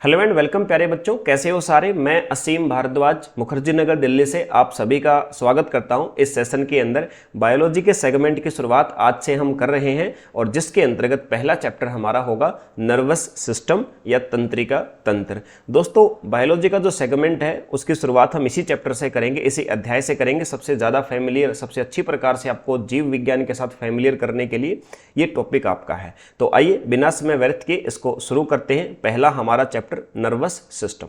Hello and welcome प्यारे बच्चों, कैसे हो सारे। मैं असीम भारद्वाज मुखर्जी नगर दिल्ली से आप सभी का स्वागत करता हूं इस सेशन के अंदर। बायोलॉजी के सेगमेंट की शुरुआत आज से हम कर रहे हैं और जिसके अंतर्गत पहला चैप्टर हमारा होगा नर्वस सिस्टम या तंत्रिका तंत्र। दोस्तों, बायोलॉजी का जो सेगमेंट है उसकी शुरुआत हम इसी चैप्टर से करेंगे, इसी अध्याय से करेंगे। सबसे ज़्यादा फैमिलियर, सबसे अच्छी प्रकार से आपको जीव विज्ञान के साथ फैमिलियर करने के लिए ये टॉपिक आपका है। तो आइए बिना समय व्यर्थ के इसको शुरू करते हैं। पहला हमारा चैप्टर नर्वस सिस्टम।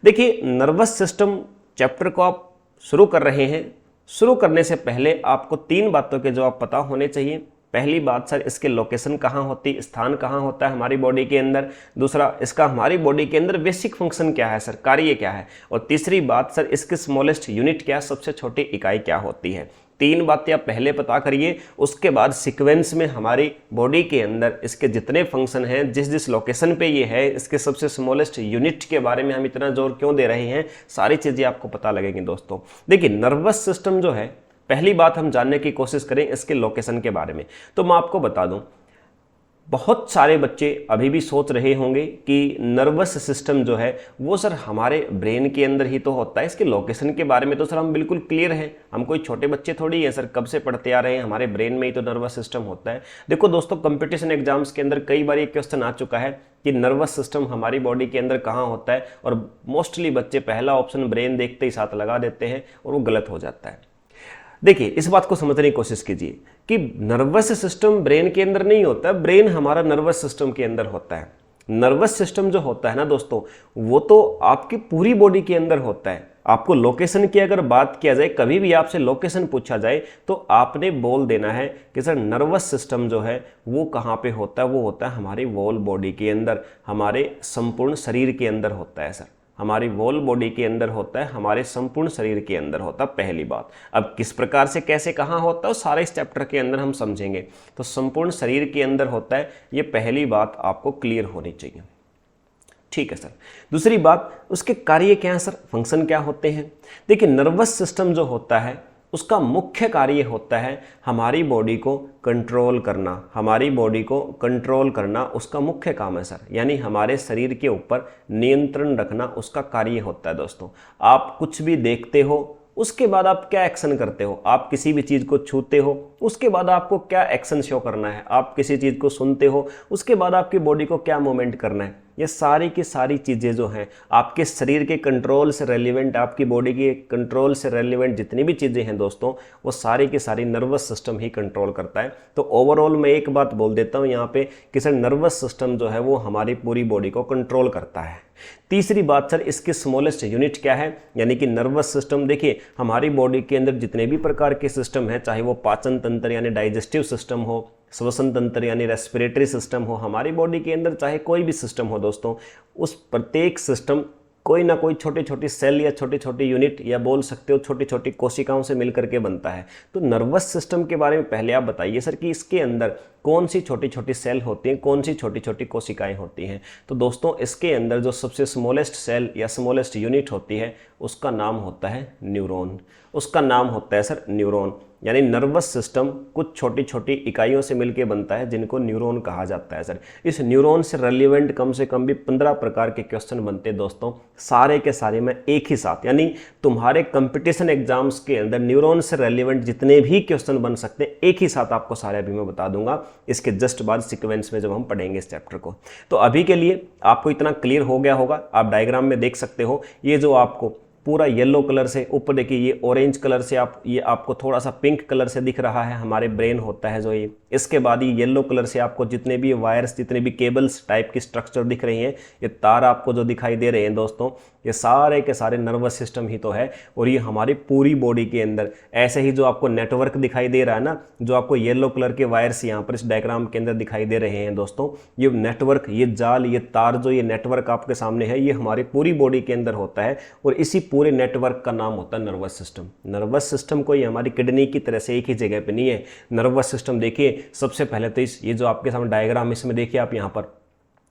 देखिए, नर्वस सिस्टम चैप्टर को आप शुरू कर रहे हैं। शुरू करने से पहले आपको तीन बातों के जवाब पता होने चाहिए। पहली बात, सर इसके लोकेशन कहाँ होती, स्थान कहाँ होता है हमारी बॉडी के अंदर। दूसरा, इसका हमारी बॉडी के अंदर बेसिक फंक्शन क्या है सर, कार्य क्या है। और तीसरी बात, सर इसकी स्मॉलेस्ट यूनिट क्या, सबसे छोटी इकाई क्या होती है। तीन बातें आप पहले पता करिए, उसके बाद सीक्वेंस में हमारी बॉडी के अंदर इसके जितने फंक्शन हैं, जिस जिस लोकेशन पे ये है, इसके सबसे स्मॉलेस्ट यूनिट के बारे में हम इतना जोर क्यों दे रहे हैं, सारी चीज़ें आपको पता लगेंगी। दोस्तों देखिए, नर्वस सिस्टम जो है, पहली बात हम जानने की कोशिश करें इसके लोकेशन के बारे में। तो मैं आपको बता दूं, बहुत सारे बच्चे अभी भी सोच रहे होंगे कि नर्वस सिस्टम जो है वो सर हमारे ब्रेन के अंदर ही तो होता है, इसके लोकेशन के बारे में तो सर हम बिल्कुल क्लियर हैं, हम कोई छोटे बच्चे थोड़ी हैं सर, कब से पढ़ते आ रहे हैं, हमारे ब्रेन में ही तो नर्वस सिस्टम होता है। देखो दोस्तों, कंपटीशन एग्जाम्स के अंदर कई बार ये क्वेश्चन आ चुका है कि नर्वस सिस्टम हमारी बॉडी के अंदर कहाँ होता है, और मोस्टली बच्चे पहला ऑप्शन ब्रेन देखते ही साथ लगा देते हैं और वो गलत हो जाता है। देखिए, इस बात को समझने की कोशिश कीजिए कि नर्वस सिस्टम ब्रेन के अंदर नहीं होता, ब्रेन हमारा नर्वस सिस्टम के अंदर होता है। नर्वस सिस्टम जो होता है ना दोस्तों, वो तो आपकी पूरी बॉडी के अंदर होता है। आपको लोकेशन की अगर बात किया जाए, कभी भी आपसे लोकेशन पूछा जाए तो आपने बोल देना है कि सर नर्वस सिस्टम जो है वो कहाँ पे होता है, वो होता है हमारी होल बॉडी के अंदर, हमारे संपूर्ण शरीर के अंदर होता है सर, हमारी होल बॉडी के अंदर होता है, हमारे संपूर्ण शरीर के अंदर होता है। पहली बात, अब किस प्रकार से कैसे कहाँ होता है सारे इस चैप्टर के अंदर हम समझेंगे। तो संपूर्ण शरीर के अंदर होता है, ये पहली बात आपको क्लियर होनी चाहिए। ठीक है सर। दूसरी बात, उसके कार्य क्या है सर, फंक्शन क्या होते हैं। देखिए, नर्वस सिस्टम जो होता है उसका मुख्य कार्य होता है हमारी बॉडी को कंट्रोल करना, हमारी बॉडी को कंट्रोल करना उसका मुख्य काम है सर, यानी हमारे शरीर के ऊपर नियंत्रण रखना उसका कार्य होता है। दोस्तों, आप कुछ भी देखते हो उसके बाद आप क्या एक्शन करते हो, आप किसी भी चीज़ को छूते हो उसके बाद आपको क्या एक्शन शो करना है, आप किसी चीज़ को सुनते हो उसके बाद आपकी बॉडी को क्या मूवमेंट करना है, ये सारी की सारी चीज़ें जो हैं आपके शरीर के कंट्रोल से रेलिवेंट, आपकी बॉडी के कंट्रोल से रेलिवेंट जितनी भी चीज़ें हैं दोस्तों, वो सारी की सारी नर्वस सिस्टम ही कंट्रोल करता है। तो ओवरऑल मैं एक बात बोल देता हूँ यहाँ पे कि सर नर्वस सिस्टम जो है वो हमारी पूरी बॉडी को कंट्रोल करता है। तीसरी बात, सर इसकी स्मॉलेस्ट यूनिट क्या है, यानी कि नर्वस सिस्टम। देखिए, हमारी बॉडी के अंदर जितने भी प्रकार के सिस्टम हैं, चाहे वो पाचन तंत्र यानी डाइजेस्टिव सिस्टम हो, श्वसन तंत्र यानी रेस्पिरेटरी सिस्टम हो, हमारी बॉडी के अंदर चाहे कोई भी सिस्टम हो दोस्तों, उस प्रत्येक सिस्टम कोई ना कोई छोटी छोटी सेल या छोटी छोटी यूनिट या बोल सकते हो छोटी छोटी कोशिकाओं से मिलकर के बनता है। तो नर्वस सिस्टम के बारे में पहले आप बताइए सर कि इसके अंदर कौन सी छोटी छोटी सेल होती हैं, कौन सी छोटी छोटी कोशिकाएं होती हैं। तो दोस्तों, इसके अंदर जो सबसे स्मॉलेस्ट सेल या स्मॉलेस्ट यूनिट होती है उसका नाम होता है न्यूरॉन, उसका नाम होता है सर न्यूरॉन। यानी नर्वस सिस्टम कुछ छोटी छोटी इकाइयों से मिलकर बनता है जिनको न्यूरॉन कहा जाता है सर। इस न्यूरॉन से रेलिवेंट कम से कम भी 15 प्रकार के क्वेश्चन बनते हैं दोस्तों, सारे के सारे मैं एक ही साथ, यानी तुम्हारे कंपटीशन एग्जाम्स के अंदर न्यूरॉन से रेलिवेंट जितने भी क्वेश्चन बन सकते हैं एक ही साथ आपको सारे अभी मैं बता दूंगा, इसके जस्ट बाद सीक्वेंस में जब हम पढ़ेंगे इस चैप्टर को। तो अभी के लिए आपको इतना क्लियर हो गया होगा, आप डायग्राम में देख सकते हो, ये जो आपको पूरा येलो कलर से ऊपर देखिए, ये ऑरेंज कलर से ये आपको थोड़ा सा पिंक कलर से दिख रहा है, हमारे ब्रेन होता है जो ये। इसके बाद ये येलो कलर से आपको जितने भी वायर्स, जितने भी केबल्स टाइप की स्ट्रक्चर दिख रही हैं, ये तार आपको जो दिखाई दे रहे हैं दोस्तों, ये सारे के सारे नर्वस सिस्टम ही तो है। और ये हमारी पूरी बॉडी के अंदर ऐसे ही जो आपको नेटवर्क दिखाई दे रहा है ना, जो आपको येलो कलर के वायर्स यहाँ पर इस डायग्राम के अंदर दिखाई दे रहे हैं दोस्तों, ये नेटवर्क, ये जाल, ये तार, जो ये नेटवर्क आपके सामने है, ये हमारी पूरी बॉडी के अंदर होता है और इसी पूरे नेटवर्क का नाम होता है नर्वस सिस्टम। नर्वस सिस्टम कोई हमारी किडनी की तरह से एक ही जगह पे नहीं है। नर्वस सिस्टम देखिए, सबसे पहले तो ये जो आपके सामने डायग्राम, इसमें देखिए आप यहाँ पर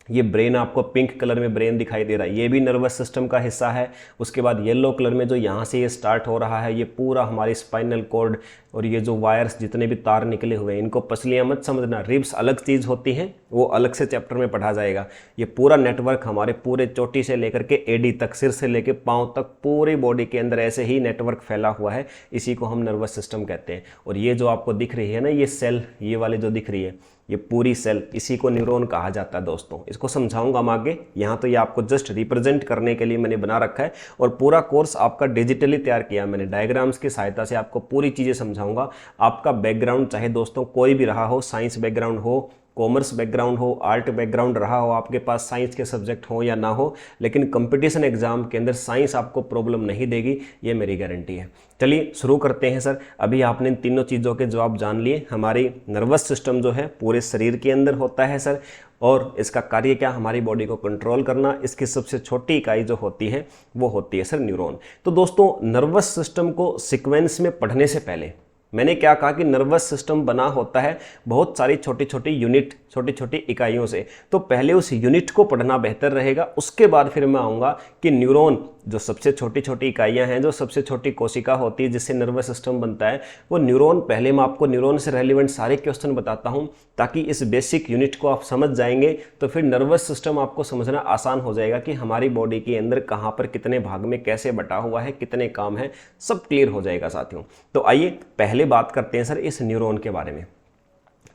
ये ब्रेन आपको पिंक कलर में ब्रेन दिखाई दे रहा है, ये भी नर्वस सिस्टम का हिस्सा है। उसके बाद येलो कलर में जो यहाँ से ये स्टार्ट हो रहा है, ये पूरा हमारी स्पाइनल कॉर्ड और ये जो वायर्स जितने भी तार निकले हुए हैं, इनको पसलियाँ मत समझना, रिब्स अलग चीज़ होती हैं, वो अलग से चैप्टर में पढ़ा जाएगा। ये पूरा नेटवर्क हमारे पूरे चोटी से लेकर के एडी तक, सिर से लेकर पाँव तक, पूरी बॉडी के अंदर ऐसे ही नेटवर्क फैला हुआ है, इसी को हम नर्वस सिस्टम कहते हैं। और ये जो आपको दिख रही है ना, ये सेल, ये वाले जो दिख रही है, ये पूरी सेल, इसी को न्यूरॉन कहा जाता है दोस्तों। इसको समझाऊंगा हम आगे, यहाँ तो ये आपको जस्ट रिप्रेजेंट करने के लिए मैंने बना रखा है, और पूरा कोर्स आपका डिजिटली तैयार किया मैंने, डायग्राम्स की सहायता से आपको पूरी चीज़ें समझाऊंगा। आपका बैकग्राउंड चाहे दोस्तों कोई भी रहा हो, साइंस बैकग्राउंड हो, कॉमर्स बैकग्राउंड हो, आर्ट बैकग्राउंड रहा हो, आपके पास साइंस के सब्जेक्ट हो या ना हो, लेकिन कंपटीशन एग्जाम के अंदर साइंस आपको प्रॉब्लम नहीं देगी, ये मेरी गारंटी है। चलिए शुरू करते हैं सर। अभी आपने इन तीनों चीज़ों के जवाब जान लिए। हमारी नर्वस सिस्टम जो है पूरे शरीर के अंदर होता है सर, और इसका कार्य क्या, हमारी बॉडी को कंट्रोल करना। इसकी सबसे छोटी इकाई जो होती है वो होती है सर न्यूरॉन। तो दोस्तों नर्वस सिस्टम को सीक्वेंस में पढ़ने से पहले मैंने क्या कहा कि नर्वस सिस्टम बना होता है बहुत सारी छोटी छोटी यूनिट, छोटी छोटी इकाइयों से। तो पहले उस यूनिट को पढ़ना बेहतर रहेगा, उसके बाद फिर मैं आऊँगा कि न्यूरॉन जो सबसे छोटी छोटी इकाइयाँ हैं, जो सबसे छोटी कोशिका होती है जिससे नर्वस सिस्टम बनता है, वो न्यूरॉन। पहले मैं आपको न्यूरॉन से रेलिवेंट सारे क्वेश्चन बताता हूँ, ताकि इस बेसिक यूनिट को आप समझ जाएंगे तो फिर नर्वस सिस्टम आपको समझना आसान हो जाएगा कि हमारी बॉडी के अंदर कहाँ पर कितने भाग में कैसे बटा हुआ है, कितने काम है, सब क्लियर हो जाएगा साथियों। तो आइए पहले बात करते हैं सर इस न्यूरॉन के बारे में।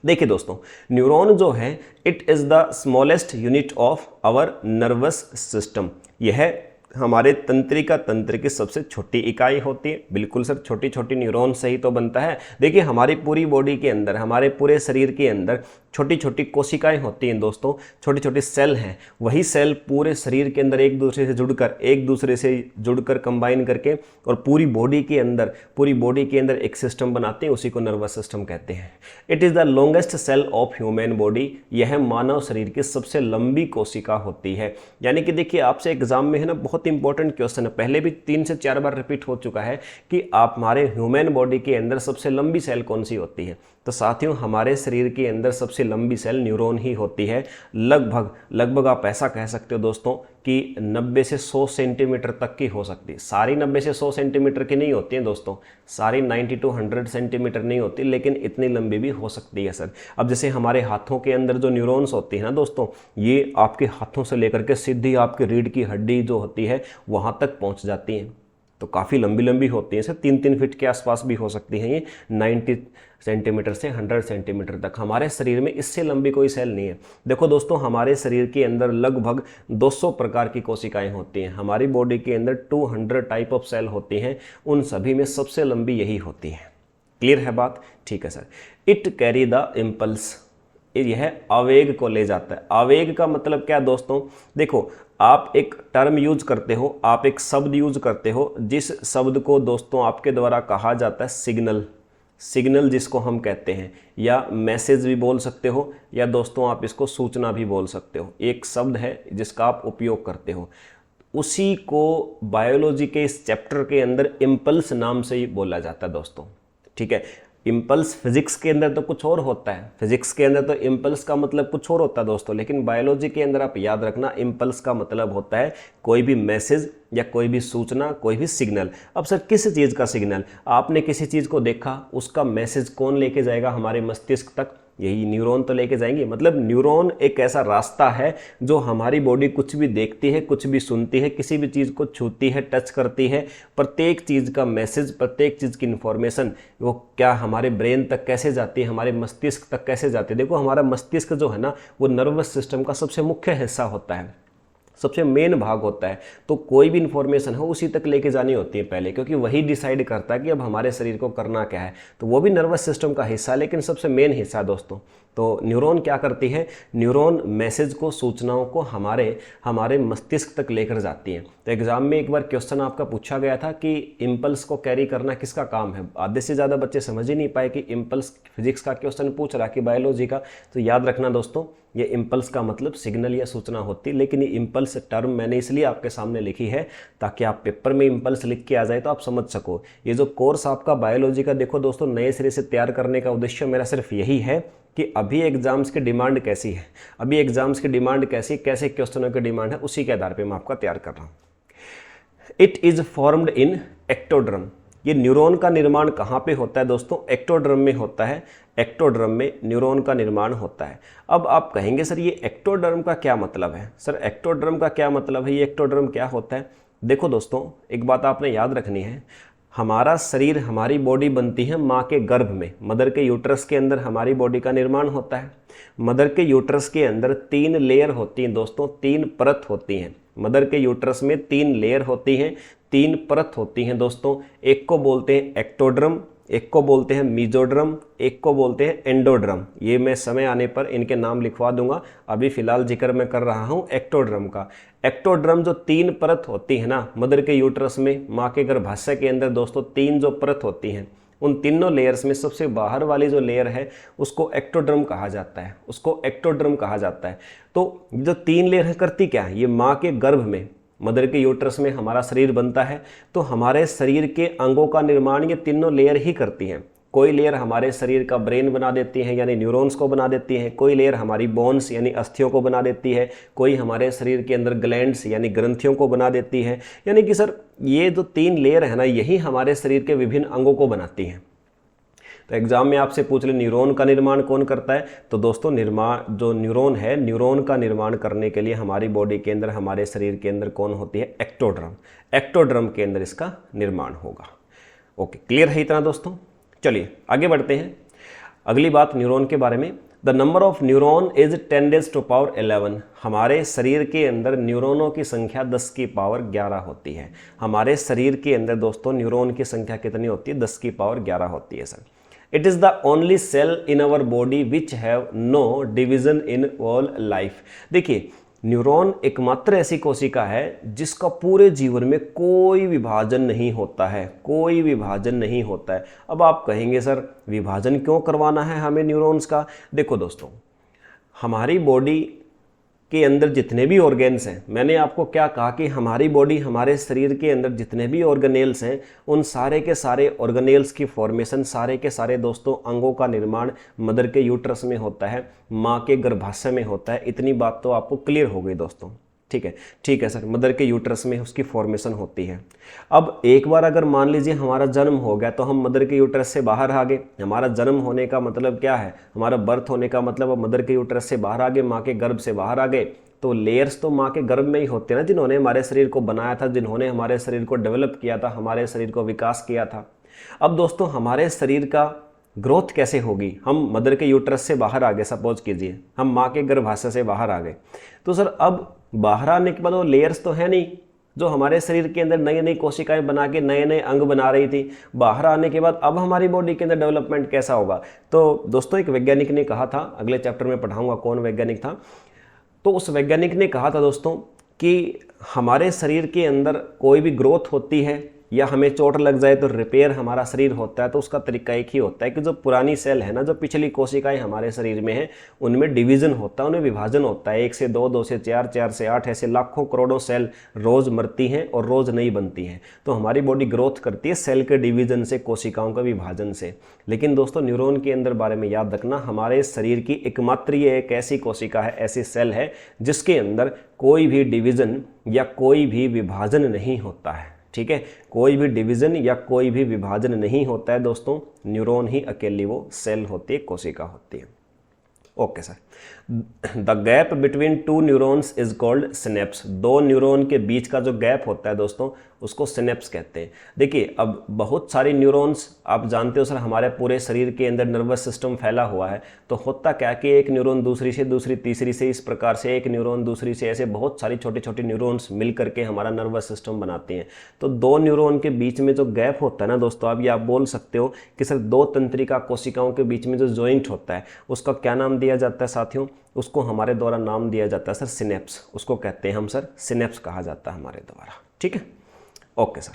देखिए दोस्तों, न्यूरॉन जो है it is the smallest unit of our nervous system. यह हमारे तंत्रिका तंत्र की सबसे छोटी इकाई होती है। बिल्कुल सर, छोटी छोटी न्यूरॉन से ही तो बनता है। देखिए हमारी पूरी बॉडी के अंदर, हमारे पूरे शरीर के अंदर छोटी छोटी कोशिकाएं होती हैं दोस्तों, छोटी छोटी सेल हैं। वही सेल पूरे शरीर के अंदर एक दूसरे से जुड़कर कंबाइन करके और पूरी बॉडी के अंदर एक सिस्टम बनाते हैं, उसी को नर्वस सिस्टम कहते हैं। It is the longest cell of human body. यह मानव शरीर की सबसे लंबी कोशिका होती है। यानी कि देखिए आपसे एग्जाम में है ना, बहुत इंपॉर्टेंट क्वेश्चन है, पहले भी 3 से 4 बार रिपीट हो चुका है कि आप हमारे ह्यूमन बॉडी के अंदर सबसे लंबी सेल कौन सी होती है। तो साथियों हमारे शरीर के अंदर सबसे लंबी सेल न्यूरॉन ही होती है। लगभग आप ऐसा कह सकते हो दोस्तों कि 90 से 100 सेंटीमीटर तक की हो सकती है। सारी 90 से 100 सेंटीमीटर की नहीं होती है दोस्तों, सारी 90 to 100 सेंटीमीटर नहीं होती, लेकिन इतनी लंबी भी हो सकती है सर। अब जैसे हमारे हाथों के अंदर जो न्यूरॉन्स होती है ना दोस्तों, ये आपके हाथों से लेकर के सीधी आपकी रीढ़ की हड्डी जो होती है वहाँ तक पहुँच जाती हैं। तो काफ़ी लंबी लंबी होती हैं सर, 3-3 फीट के आसपास भी हो सकती हैं ये, 90 सेंटीमीटर से 100 सेंटीमीटर तक। हमारे शरीर में इससे लंबी कोई सेल नहीं है। देखो दोस्तों, हमारे शरीर के अंदर लगभग 200 प्रकार की कोशिकाएं होती हैं। हमारी बॉडी के अंदर 200 टाइप ऑफ सेल होती हैं, उन सभी में सबसे लंबी यही होती है। क्लियर है बात? ठीक है sir. It carry the impulse, यह आवेग को ले जाता है। आवेग का मतलब क्या दोस्तों? देखो आप एक टर्म यूज करते हो, आप एक शब्द यूज करते हो, जिस शब्द को दोस्तों आपके द्वारा कहा जाता है सिग्नल जिसको हम कहते हैं, या मैसेज भी बोल सकते हो, या दोस्तों आप इसको सूचना भी बोल सकते हो। एक शब्द है जिसका आप उपयोग करते हो, उसी को बायोलॉजी के इस चैप्टर के अंदर इम्पल्स नाम से ही बोला जाता है दोस्तों। ठीक है, इम्पल्स फिजिक्स के अंदर तो कुछ और होता है, फिजिक्स के अंदर तो इम्पल्स का मतलब कुछ और होता है दोस्तों, लेकिन बायोलॉजी के अंदर आप याद रखना इम्पल्स का मतलब होता है कोई भी मैसेज या कोई भी सूचना, कोई भी सिग्नल। अब सर किस चीज़ का सिग्नल? आपने किसी चीज़ को देखा, उसका मैसेज कौन लेके जाएगा हमारे मस्तिष्क तक? यही न्यूरॉन तो लेके जाएंगे। मतलब न्यूरॉन एक ऐसा रास्ता है जो हमारी बॉडी कुछ भी देखती है, कुछ भी सुनती है, किसी भी चीज़ को छूती है, टच करती है, प्रत्येक चीज़ का मैसेज, प्रत्येक चीज़ की इन्फॉर्मेशन वो क्या हमारे ब्रेन तक कैसे जाती है, हमारे मस्तिष्क तक कैसे जाती है। देखो हमारा मस्तिष्क जो है ना, वो नर्वस सिस्टम का सबसे मुख्य हिस्सा होता है, सबसे मेन भाग होता है। तो कोई भी इन्फॉर्मेशन हो उसी तक लेके जानी होती है पहले, क्योंकि वही डिसाइड करता है कि अब हमारे शरीर को करना क्या है। तो वो भी नर्वस सिस्टम का हिस्सा, लेकिन सबसे मेन हिस्सा दोस्तों। तो न्यूरॉन क्या करती है? न्यूरॉन मैसेज को, सूचनाओं को हमारे मस्तिष्क तक लेकर जाती है। तो एग्जाम में एक बार क्वेश्चन आपका पूछा गया था कि इम्पल्स को कैरी करना किसका काम है। आधे से ज़्यादा बच्चे समझ ही नहीं पाए कि इम्पल्स फिजिक्स का क्वेश्चन पूछ रहा कि बायोलॉजी का। तो याद रखना दोस्तों, ये इम्पल्स का मतलब सिग्नल या सूचना होती है, लेकिन ये इम्पल्स टर्म मैंने इसलिए आपके सामने लिखी है ताकि आप पेपर में इम्पल्स लिख के आ जाए तो आप समझ सको। ये जो कोर्स आपका बायोलॉजी का देखो दोस्तों, नए सिरे से तैयार करने का उद्देश्य मेरा सिर्फ यही है कि अभी एग्जाम्स की डिमांड कैसी है, अभी एग्जाम्स की डिमांड कैसी, कैसे क्वेश्चनों की डिमांड है, उसी के आधार पे मैं आपका तैयार कर रहा हूँ। It is formed in ectoderm. ये न्यूरॉन का निर्माण कहाँ पे होता है दोस्तों? एक्टोड्रम में होता है। एक्टोड्रम में न्यूरॉन का निर्माण होता है। अब आप कहेंगे सर ये एक्टोड्रम का क्या मतलब है? सर एक्टोड्रम का क्या मतलब है, ये एक्टोड्रम क्या होता है? देखो दोस्तों, एक बात आपने याद रखनी है, हमारा शरीर, हमारी बॉडी बनती है माँ के गर्भ में, मदर के यूट्रस के अंदर हमारी बॉडी का निर्माण होता है। मदर के यूट्रस के अंदर 3 लेयर होती हैं दोस्तों, 3 परत होती हैं। मदर के यूट्रस में 3 लेयर होती हैं, 3 परत होती हैं दोस्तों। एक को बोलते हैं एक्टोड्रम, एक को बोलते हैं मीजोड्रम, एक को बोलते हैं एंडोड्रम। ये मैं समय आने पर इनके नाम लिखवा दूंगा, अभी फिलहाल जिक्र मैं कर रहा हूँ एक्टोड्रम का। एक्टोड्रम जो 3 परत होती है ना मदर के यूट्रस में, माँ के गर्भाशय के अंदर दोस्तों 3 जो परत होती हैं, उन तीनों लेयर्स में सबसे बाहर वाली जो लेयर है उसको एक्टोड्रम कहा जाता है, उसको एक्टोड्रम कहा जाता है। तो जो 3 लेयर है करती क्या है, ये माँ के गर्भ में, मदर के यूट्रस में हमारा शरीर बनता है, तो हमारे शरीर के अंगों का निर्माण ये तीनों लेयर ही करती हैं। कोई लेयर हमारे शरीर का ब्रेन बना देती है यानी न्यूरॉन्स को बना देती है, कोई लेयर हमारी बोन्स यानी अस्थियों को बना देती है, कोई हमारे शरीर के अंदर ग्लैंड्स यानी ग्रंथियों को बना देती है। यानी कि सर ये जो 3 लेयर है ना, यही हमारे शरीर के विभिन्न अंगों को बनाती हैं। तो एग्जाम में आपसे पूछ ले न्यूरॉन का निर्माण कौन करता है, तो दोस्तों निर्माण जो न्यूरॉन है, न्यूरॉन का निर्माण करने के लिए हमारी बॉडी के अंदर, हमारे शरीर के अंदर कौन होती है? एक्टोड्रम। एक्टोड्रम के अंदर इसका निर्माण होगा। ओके, क्लियर है इतना दोस्तों? चलिए आगे बढ़ते हैं। अगली बात न्यूरॉन के बारे में, the number of neuron is 10⁻11। हमारे शरीर के अंदर न्यूरॉनों की संख्या 10⁻11 होती है। हमारे शरीर के अंदर दोस्तों न्यूरॉन की संख्या कितनी होती है? 10⁻11 होती है sir. It is the only cell in our body which have no division in all life. देखिए, न्यूरॉन एकमात्र ऐसी कोशिका है जिसका पूरे जीवन में कोई विभाजन नहीं होता है, कोई विभाजन नहीं होता है। अब आप कहेंगे सर विभाजन क्यों करवाना है हमें न्यूरॉन्स का? देखो दोस्तों, हमारी बॉडी के अंदर जितने भी ऑर्गेन्स हैं, मैंने आपको क्या कहा कि हमारी बॉडी, हमारे शरीर के अंदर जितने भी ऑर्गेनेल्स हैं, उन सारे के सारे ऑर्गेनेल्स की फॉर्मेशन, सारे के सारे दोस्तों अंगों का निर्माण मदर के यूट्रस में होता है, माँ के गर्भाशय में होता है। इतनी बात तो आपको क्लियर हो गई दोस्तों, ठीक है? ठीक है सर, मदर के यूट्रस में उसकी फॉर्मेशन होती है। अब एक बार अगर मान लीजिए हमारा जन्म हो गया तो हम मदर के यूट्रस से बाहर आ गए। हमारा जन्म होने का मतलब क्या है? हमारा बर्थ होने का मतलब मदर के यूट्रस से बाहर आ गए, माँ के गर्भ से बाहर आ गए। तो लेयर्स तो माँ के गर्भ में ही होते हैं ना, जिन्होंने हमारे शरीर को बनाया था, जिन्होंने हमारे शरीर को डेवलप किया था, हमारे शरीर को विकास किया था। अब दोस्तों हमारे शरीर का ग्रोथ कैसे होगी? हम मदर के यूट्रस से बाहर आ गए, सपोज कीजिए हम माँ के गर्भाशय से बाहर आ गए, तो सर अब बाहर आने के बाद वो लेयर्स तो है नहीं जो हमारे शरीर के अंदर नई नई कोशिकाएं बना के नए नए अंग बना रही थी। बाहर आने के बाद अब हमारी बॉडी के अंदर डेवलपमेंट कैसा होगा? तो दोस्तों एक वैज्ञानिक ने कहा था, अगले चैप्टर में पढ़ाऊंगा कौन वैज्ञानिक था, तो उस वैज्ञानिक ने कहा था दोस्तों कि हमारे शरीर के अंदर कोई भी ग्रोथ होती है या हमें चोट लग जाए तो रिपेयर हमारा शरीर होता है, तो उसका तरीका एक ही होता है कि जो पुरानी सेल है ना, जो पिछली कोशिकाएं हमारे शरीर में हैं, उनमें डिवीजन होता है, उनमें विभाजन होता है। 1 से 2, 2 से 4, 4 से 8, ऐसे लाखों करोड़ों सेल रोज मरती हैं और रोज नई बनती हैं। तो हमारी बॉडी ग्रोथ करती है सेल के डिवीजन से, कोशिकाओं का विभाजन से। लेकिन दोस्तों न्यूरॉन के अंदर बारे में याद रखना, हमारे शरीर की एकमात्र ये एक ऐसी कोशिका है, ऐसी सेल है जिसके अंदर कोई भी डिवीजन या कोई भी विभाजन नहीं होता है। ठीक है, कोई भी डिवीजन या कोई भी विभाजन नहीं होता है दोस्तों। न्यूरॉन ही अकेली वो सेल होती है, कोशिका होती है। Okay sir, the gap between 2 neurons is called synapse. 2 neuron के बीच का जो गैप होता है दोस्तों, उसको सिनेप्स कहते हैं। देखिए, अब बहुत सारी न्यूरॉन्स आप जानते हो सर, हमारे पूरे शरीर के अंदर नर्वस सिस्टम फैला हुआ है। तो होता क्या कि एक न्यूरॉन दूसरी से, दूसरी तीसरी से, इस प्रकार से एक न्यूरॉन दूसरी से, ऐसे बहुत सारी छोटी छोटी न्यूरॉन्स मिल करके हमारा नर्वस सिस्टम बनाते हैं। तो 2 न्यूरॉन के बीच में जो गैप होता है ना दोस्तों, अब ये आप बोल सकते हो कि सर 2 तंत्रिका कोशिकाओं के बीच में जो जॉइंट होता है उसका क्या नाम दिया जाता है साथियों? उसको हमारे द्वारा नाम दिया जाता है सर सिनेप्स। उसको कहते हैं हम सर सिनेप्स कहा जाता है हमारे द्वारा। ठीक है, ओके सर।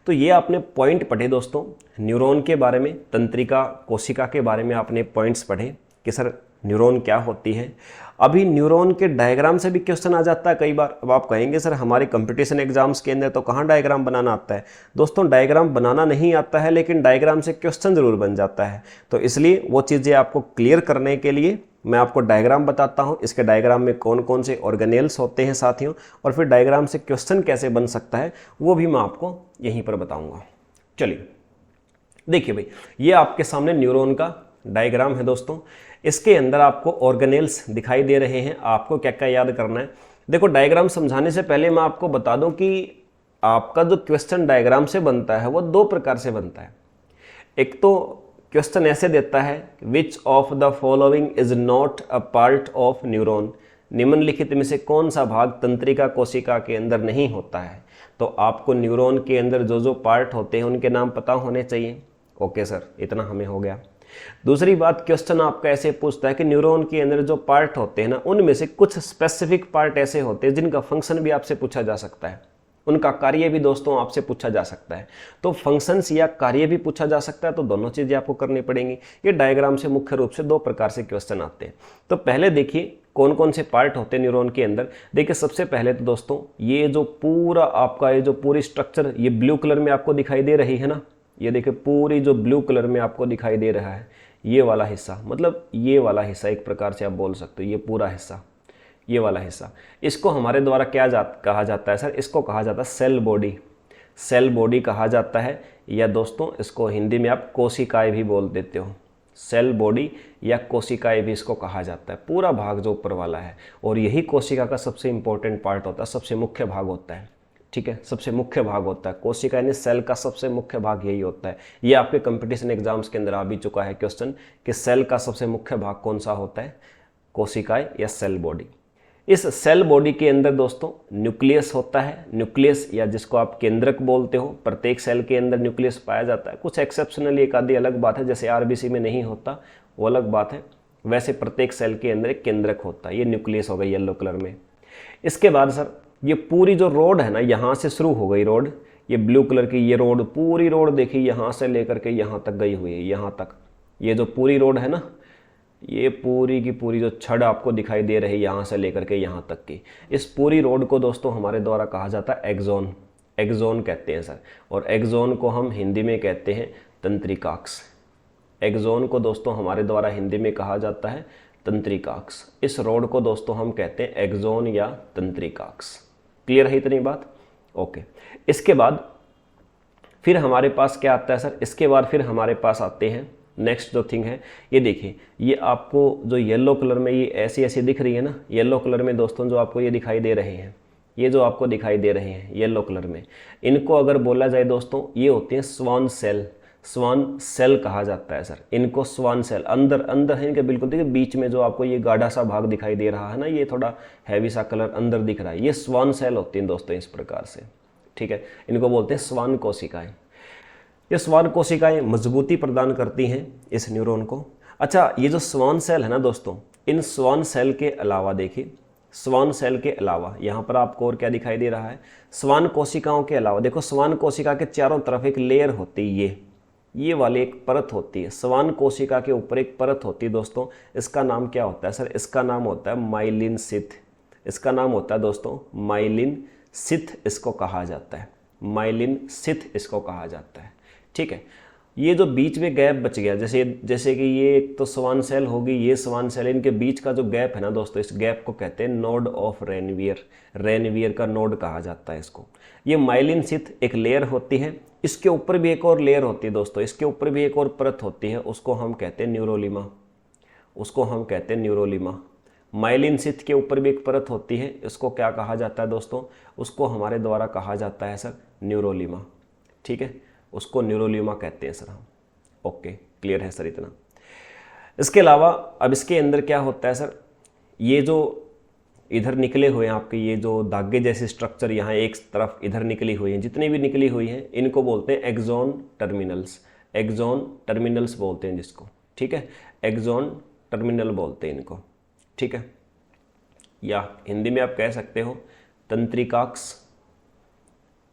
तो ये आपने पॉइंट पढ़े दोस्तों न्यूरॉन के बारे में, तंत्रिका कोशिका के बारे में आपने पॉइंट्स पढ़े कि सर न्यूरॉन क्या होती है। अभी न्यूरॉन के डायग्राम से भी क्वेश्चन आ जाता है कई बार। अब आप कहेंगे सर हमारे कंपटीशन एग्जाम्स के अंदर तो कहाँ डायग्राम बनाना आता है। दोस्तों डायग्राम बनाना नहीं आता है, लेकिन डायग्राम से क्वेश्चन जरूर बन जाता है। तो इसलिए वो चीज़ें आपको क्लियर करने के लिए मैं आपको डायग्राम बताता हूँ, इसके डायग्राम में कौन कौन से ऑर्गेनेल्स होते हैं साथियों, और फिर डायग्राम से क्वेश्चन कैसे बन सकता है वो भी मैं आपको यहीं पर बताऊँगा। चलिए देखिए भाई, ये आपके सामने न्यूरॉन का डायग्राम है दोस्तों। इसके अंदर आपको ऑर्गेनेल्स दिखाई दे रहे हैं। आपको क्या क्या याद करना है, देखो डायग्राम समझाने से पहले मैं आपको बता दूं कि आपका जो क्वेश्चन डायग्राम से बनता है वो दो प्रकार से बनता है। एक तो क्वेश्चन ऐसे देता है, which of the following is not a part of neuron, निम्नलिखित में से कौन सा भाग तंत्रिका कोशिका के अंदर नहीं होता है। तो आपको न्यूरॉन के अंदर जो जो पार्ट होते हैं उनके नाम पता होने चाहिए। ओके सर, इतना हमें हो गया। दूसरी बात, क्वेश्चन आपका ऐसे पूछता है कि न्यूरॉन के अंदर जो पार्ट होते हैं ना, उनमें से कुछ स्पेसिफिक पार्ट ऐसे होते हैं जिनका फंक्शन भी आपसे पूछा जा सकता है, उनका कार्य भी दोस्तों आपसे पूछा जा सकता है। तो फंक्शंस या कार्य भी पूछा जा सकता है, तो दोनों चीज़ें आपको करनी पड़ेंगी। ये डायग्राम से मुख्य रूप से दो प्रकार से क्वेश्चन आते हैं। तो पहले देखिए कौन कौन से पार्ट होते हैं न्यूरॉन के अंदर। देखिए सबसे पहले तो दोस्तों ये जो पूरा आपका ये जो पूरी स्ट्रक्चर ये ब्लू कलर में आपको दिखाई दे रही है ना, ये देखिए पूरी जो ब्लू कलर में आपको दिखाई दे रहा है, ये वाला हिस्सा, मतलब ये वाला हिस्सा एक प्रकार से आप बोल सकते हो, ये पूरा हिस्सा, ये वाला हिस्सा, इसको हमारे द्वारा क्या कहा जाता है सर, इसको कहा जाता है सेल बॉडी। सेल बॉडी कहा जाता है, या दोस्तों इसको हिंदी में आप कोशिकाएं भी बोल देते हो। सेल बॉडी या कोशिकाएं भी इसको कहा जाता है, पूरा भाग जो ऊपर वाला है। और यही कोशिका का सबसे इंपॉर्टेंट पार्ट होता है, सबसे मुख्य भाग होता है। ठीक है, सबसे मुख्य भाग होता है कोशिका, यानी सेल का सबसे मुख्य भाग यही होता है। ये आपके कंपटीशन एग्जाम्स के अंदर आ भी चुका है क्वेश्चन कि सेल का सबसे मुख्य भाग कौन सा होता है, कोशिकाएं या सेल बॉडी। इस सेल बॉडी के अंदर दोस्तों न्यूक्लियस होता है। न्यूक्लियस या जिसको आप केंद्रक बोलते हो, प्रत्येक सेल के अंदर न्यूक्लियस पाया जाता है। कुछ एक्सेप्शनली एक आधी अलग बात है, जैसे आरबीसी में नहीं होता वो अलग बात है, वैसे प्रत्येक सेल के अंदर एक केंद्रक होता है। ये न्यूक्लियस हो गई येलो कलर में। इसके बाद सर ये पूरी जो रोड है ना, यहाँ से शुरू हो गई रोड, ये ब्लू कलर की ये रोड, पूरी रोड देखिए यहाँ से लेकर के यहाँ तक गई हुई है, यहाँ तक। ये जो पूरी रोड है ना, ये पूरी की पूरी जो छड़ आपको दिखाई दे रही है यहाँ से लेकर के यहाँ तक की, इस पूरी रोड को दोस्तों हमारे द्वारा कहा जाता है एक्सोन। एक्सोन कहते हैं सर, और एक्सोन को हम हिंदी में कहते हैं तंत्रिकाक्ष। एक्सोन को दोस्तों हमारे द्वारा हिंदी में कहा जाता है तंत्रिकाक्ष। इस रोड को दोस्तों हम कहते हैं एक्सोन या तंत्रिकाक्ष। क्लियर है इतनी बात? ओके। इसके बाद फिर हमारे पास क्या आता है सर, इसके बाद फिर हमारे पास आते हैं नेक्स्ट जो थिंग है, ये देखिए ये आपको जो येलो कलर में ये ऐसी ऐसी दिख रही है ना, येलो कलर में दोस्तों जो आपको ये दिखाई दे रहे हैं, ये जो आपको दिखाई दे रहे हैं येलो कलर में, इनको अगर बोला जाए दोस्तों ये होती है स्वान सेल। स्वान सेल कहा जाता है सर इनको, स्वान सेल। अंदर अंदर है इनके बिल्कुल, देखिए बीच में जो आपको ये गाढ़ा सा भाग दिखाई दे रहा है ना, ये थोड़ा हैवी सा कलर अंदर दिख रहा है, ये स्वान सेल होती हैं दोस्तों इस प्रकार से। ठीक है, इनको बोलते हैं स्वान कोशिकाएं। ये स्वान कोशिकाएं मजबूती प्रदान करती हैं इस न्यूरॉन को। अच्छा, ये जो स्वान सेल है ना दोस्तों, इन स्वान सेल के अलावा देखिए, स्वान सेल के अलावा यहाँ पर आपको और क्या दिखाई दे रहा है, स्वान कोशिकाओं के अलावा देखो स्वान कोशिका के चारों तरफ एक लेयर होती है, ये वाली एक परत होती है। स्वान कोशिका के ऊपर एक परत होती है दोस्तों, इसका नाम क्या होता है सर, इसका नाम होता है माइलिन शीथ। इसका नाम होता है दोस्तों माइलिन शीथ, इसको कहा जाता है माइलिन शीथ, इसको कहा जाता है। ठीक है, ये जो बीच में गैप बच गया, जैसे कि ये एक तो स्वान सेल होगी, ये स्वान सेल, इनके बीच का जो गैप है ना दोस्तों, इस गैप को कहते हैं नोड ऑफ रेनवियर। रेनवियर का नोड कहा जाता है इसको। ये माइलिन शीथ एक लेयर होती है, इसके ऊपर भी एक और लेयर होती है दोस्तों, इसके ऊपर भी एक और परत होती है, उसको हम कहते हैं न्यूरोलिमा। उसको हम कहते हैं न्यूरोलिमा। माइलिन शीथ के ऊपर भी एक परत होती है, इसको क्या कहा जाता है दोस्तों, उसको हमारे द्वारा कहा जाता है सर न्यूरोलिमा। ठीक है, उसको न्यूरोलिमा कहते हैं सर हम। ओके, क्लियर है सर इतना? इसके अलावा अब इसके अंदर क्या होता है सर, ये जो इधर निकले हुए हैं आपके ये जो धागे जैसे स्ट्रक्चर यहाँ एक तरफ इधर निकली हुई हैं, जितनी भी निकली हुई हैं इनको बोलते हैं एक्सोन टर्मिनल्स। एक्सोन टर्मिनल्स बोलते हैं जिसको। ठीक है, एक्सोन टर्मिनल बोलते हैं इनको। ठीक है, या हिंदी में आप कह सकते हो तंत्रिकाक्ष।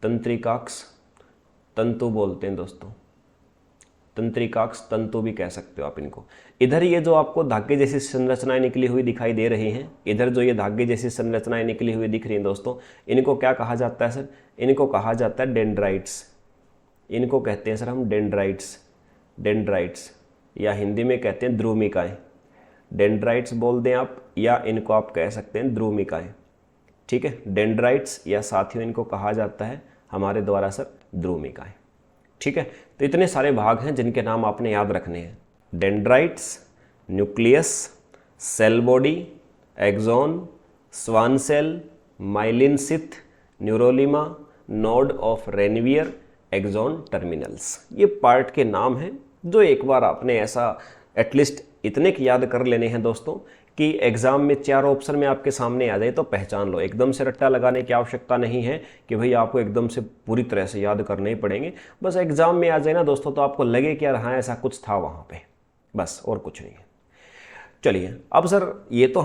तंत्रिकाक्ष तंतु बोलते हैं दोस्तों, तंत्रिकाक्ष तंतु भी कह सकते हो आप इनको। इधर ये जो आपको धागे जैसी संरचनाएं निकली हुई दिखाई दे रही हैं, इधर जो ये धागे जैसी संरचनाएं निकली हुई दिख रही हैं दोस्तों, इनको क्या कहा जाता है सर? इनको कहा जाता है डेंड्राइट्स। इनको कहते हैं सर हम डेंड्राइट्स, डेंड्राइट्स, या हिंदी में कहते हैं ध्रुमिकाएं। डेंड्राइट्स बोल दें आप, या इनको आप कह सकते हैं ध्रुमिकाएं। ठीक है, डेंड्राइट्स या साथियों इनको कहा जाता है हमारे द्वारा सर ध्रुमिकाएं। ठीक है, तो इतने सारे भाग हैं जिनके नाम आपने याद रखने हैं। Dendrites, nucleus, cell body, axon, Schwann cell, myelin sheath, neurolemma, node of Ranvier, axon terminals. ये पार्ट के नाम हैं जो एक बार आपने ऐसा एटलीस्ट इतने की याद कर लेने हैं दोस्तों कि एग्जाम में 4 ऑप्शन में आपके सामने आ जाए तो पहचान लो। एकदम से रट्टा लगाने की आवश्यकता नहीं है कि भाई आपको एकदम से पूरी तरह से याद करने ही पड़ेंगे। बस एग्जाम में आ जाए ना दोस्तों तो आपको लगे कि यार हाँ ऐसा कुछ था वहाँ पे, बस और कुछ नहीं है। चलिए अब सर ये तो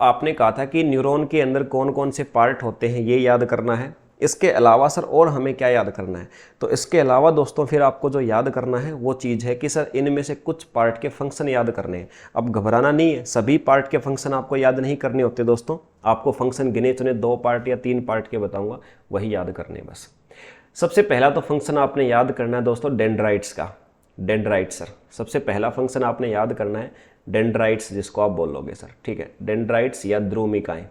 आपने कहा था कि न्यूरॉन के अंदर कौन कौन से पार्ट होते हैं ये याद करना है। इसके अलावा सर और हमें क्या याद करना है? तो इसके अलावा दोस्तों फिर आपको जो याद करना है वो चीज़ है कि सर इनमें से कुछ पार्ट के फंक्शन याद करने हैं। अब घबराना नहीं है, सभी पार्ट के फंक्शन आपको याद नहीं करने होते दोस्तों। आपको फंक्शन गिने चुने 2 पार्ट या 3 पार्ट के बताऊंगा, वही याद करने बस। सबसे पहला तो फंक्शन आपने याद करना है दोस्तों डेंड्राइट्स का। डेंड्राइट्स सर सबसे पहला फंक्शन आपने याद करना है डेंड्राइट्स, जिसको आप बोलोगे सर। ठीक है, डेंड्राइट्स या ध्रुमिकाएं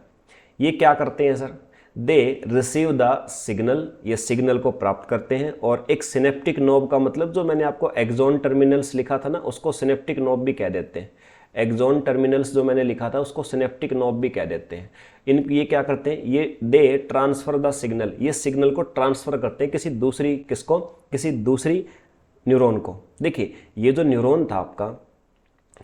ये क्या करते हैं sir? They receive the signal, ये सिग्नल को प्राप्त करते हैं। और एक सिनेप्टिक नोब का मतलब जो मैंने आपको एक्सॉन टर्मिनल्स लिखा था ना, उसको सिनेप्टिक नोब भी कह देते हैं। एक्सॉन टर्मिनल्स जो मैंने लिखा था उसको सिनेप्टिक नोब भी कह देते हैं। ये क्या करते हैं? ये दे ट्रांसफर द सिग्नल, ये सिग्नल को ट्रांसफर करते हैं किसी दूसरी, किसको? किसी दूसरी न्यूरॉन को। देखिए ये जो न्यूरॉन था आपका,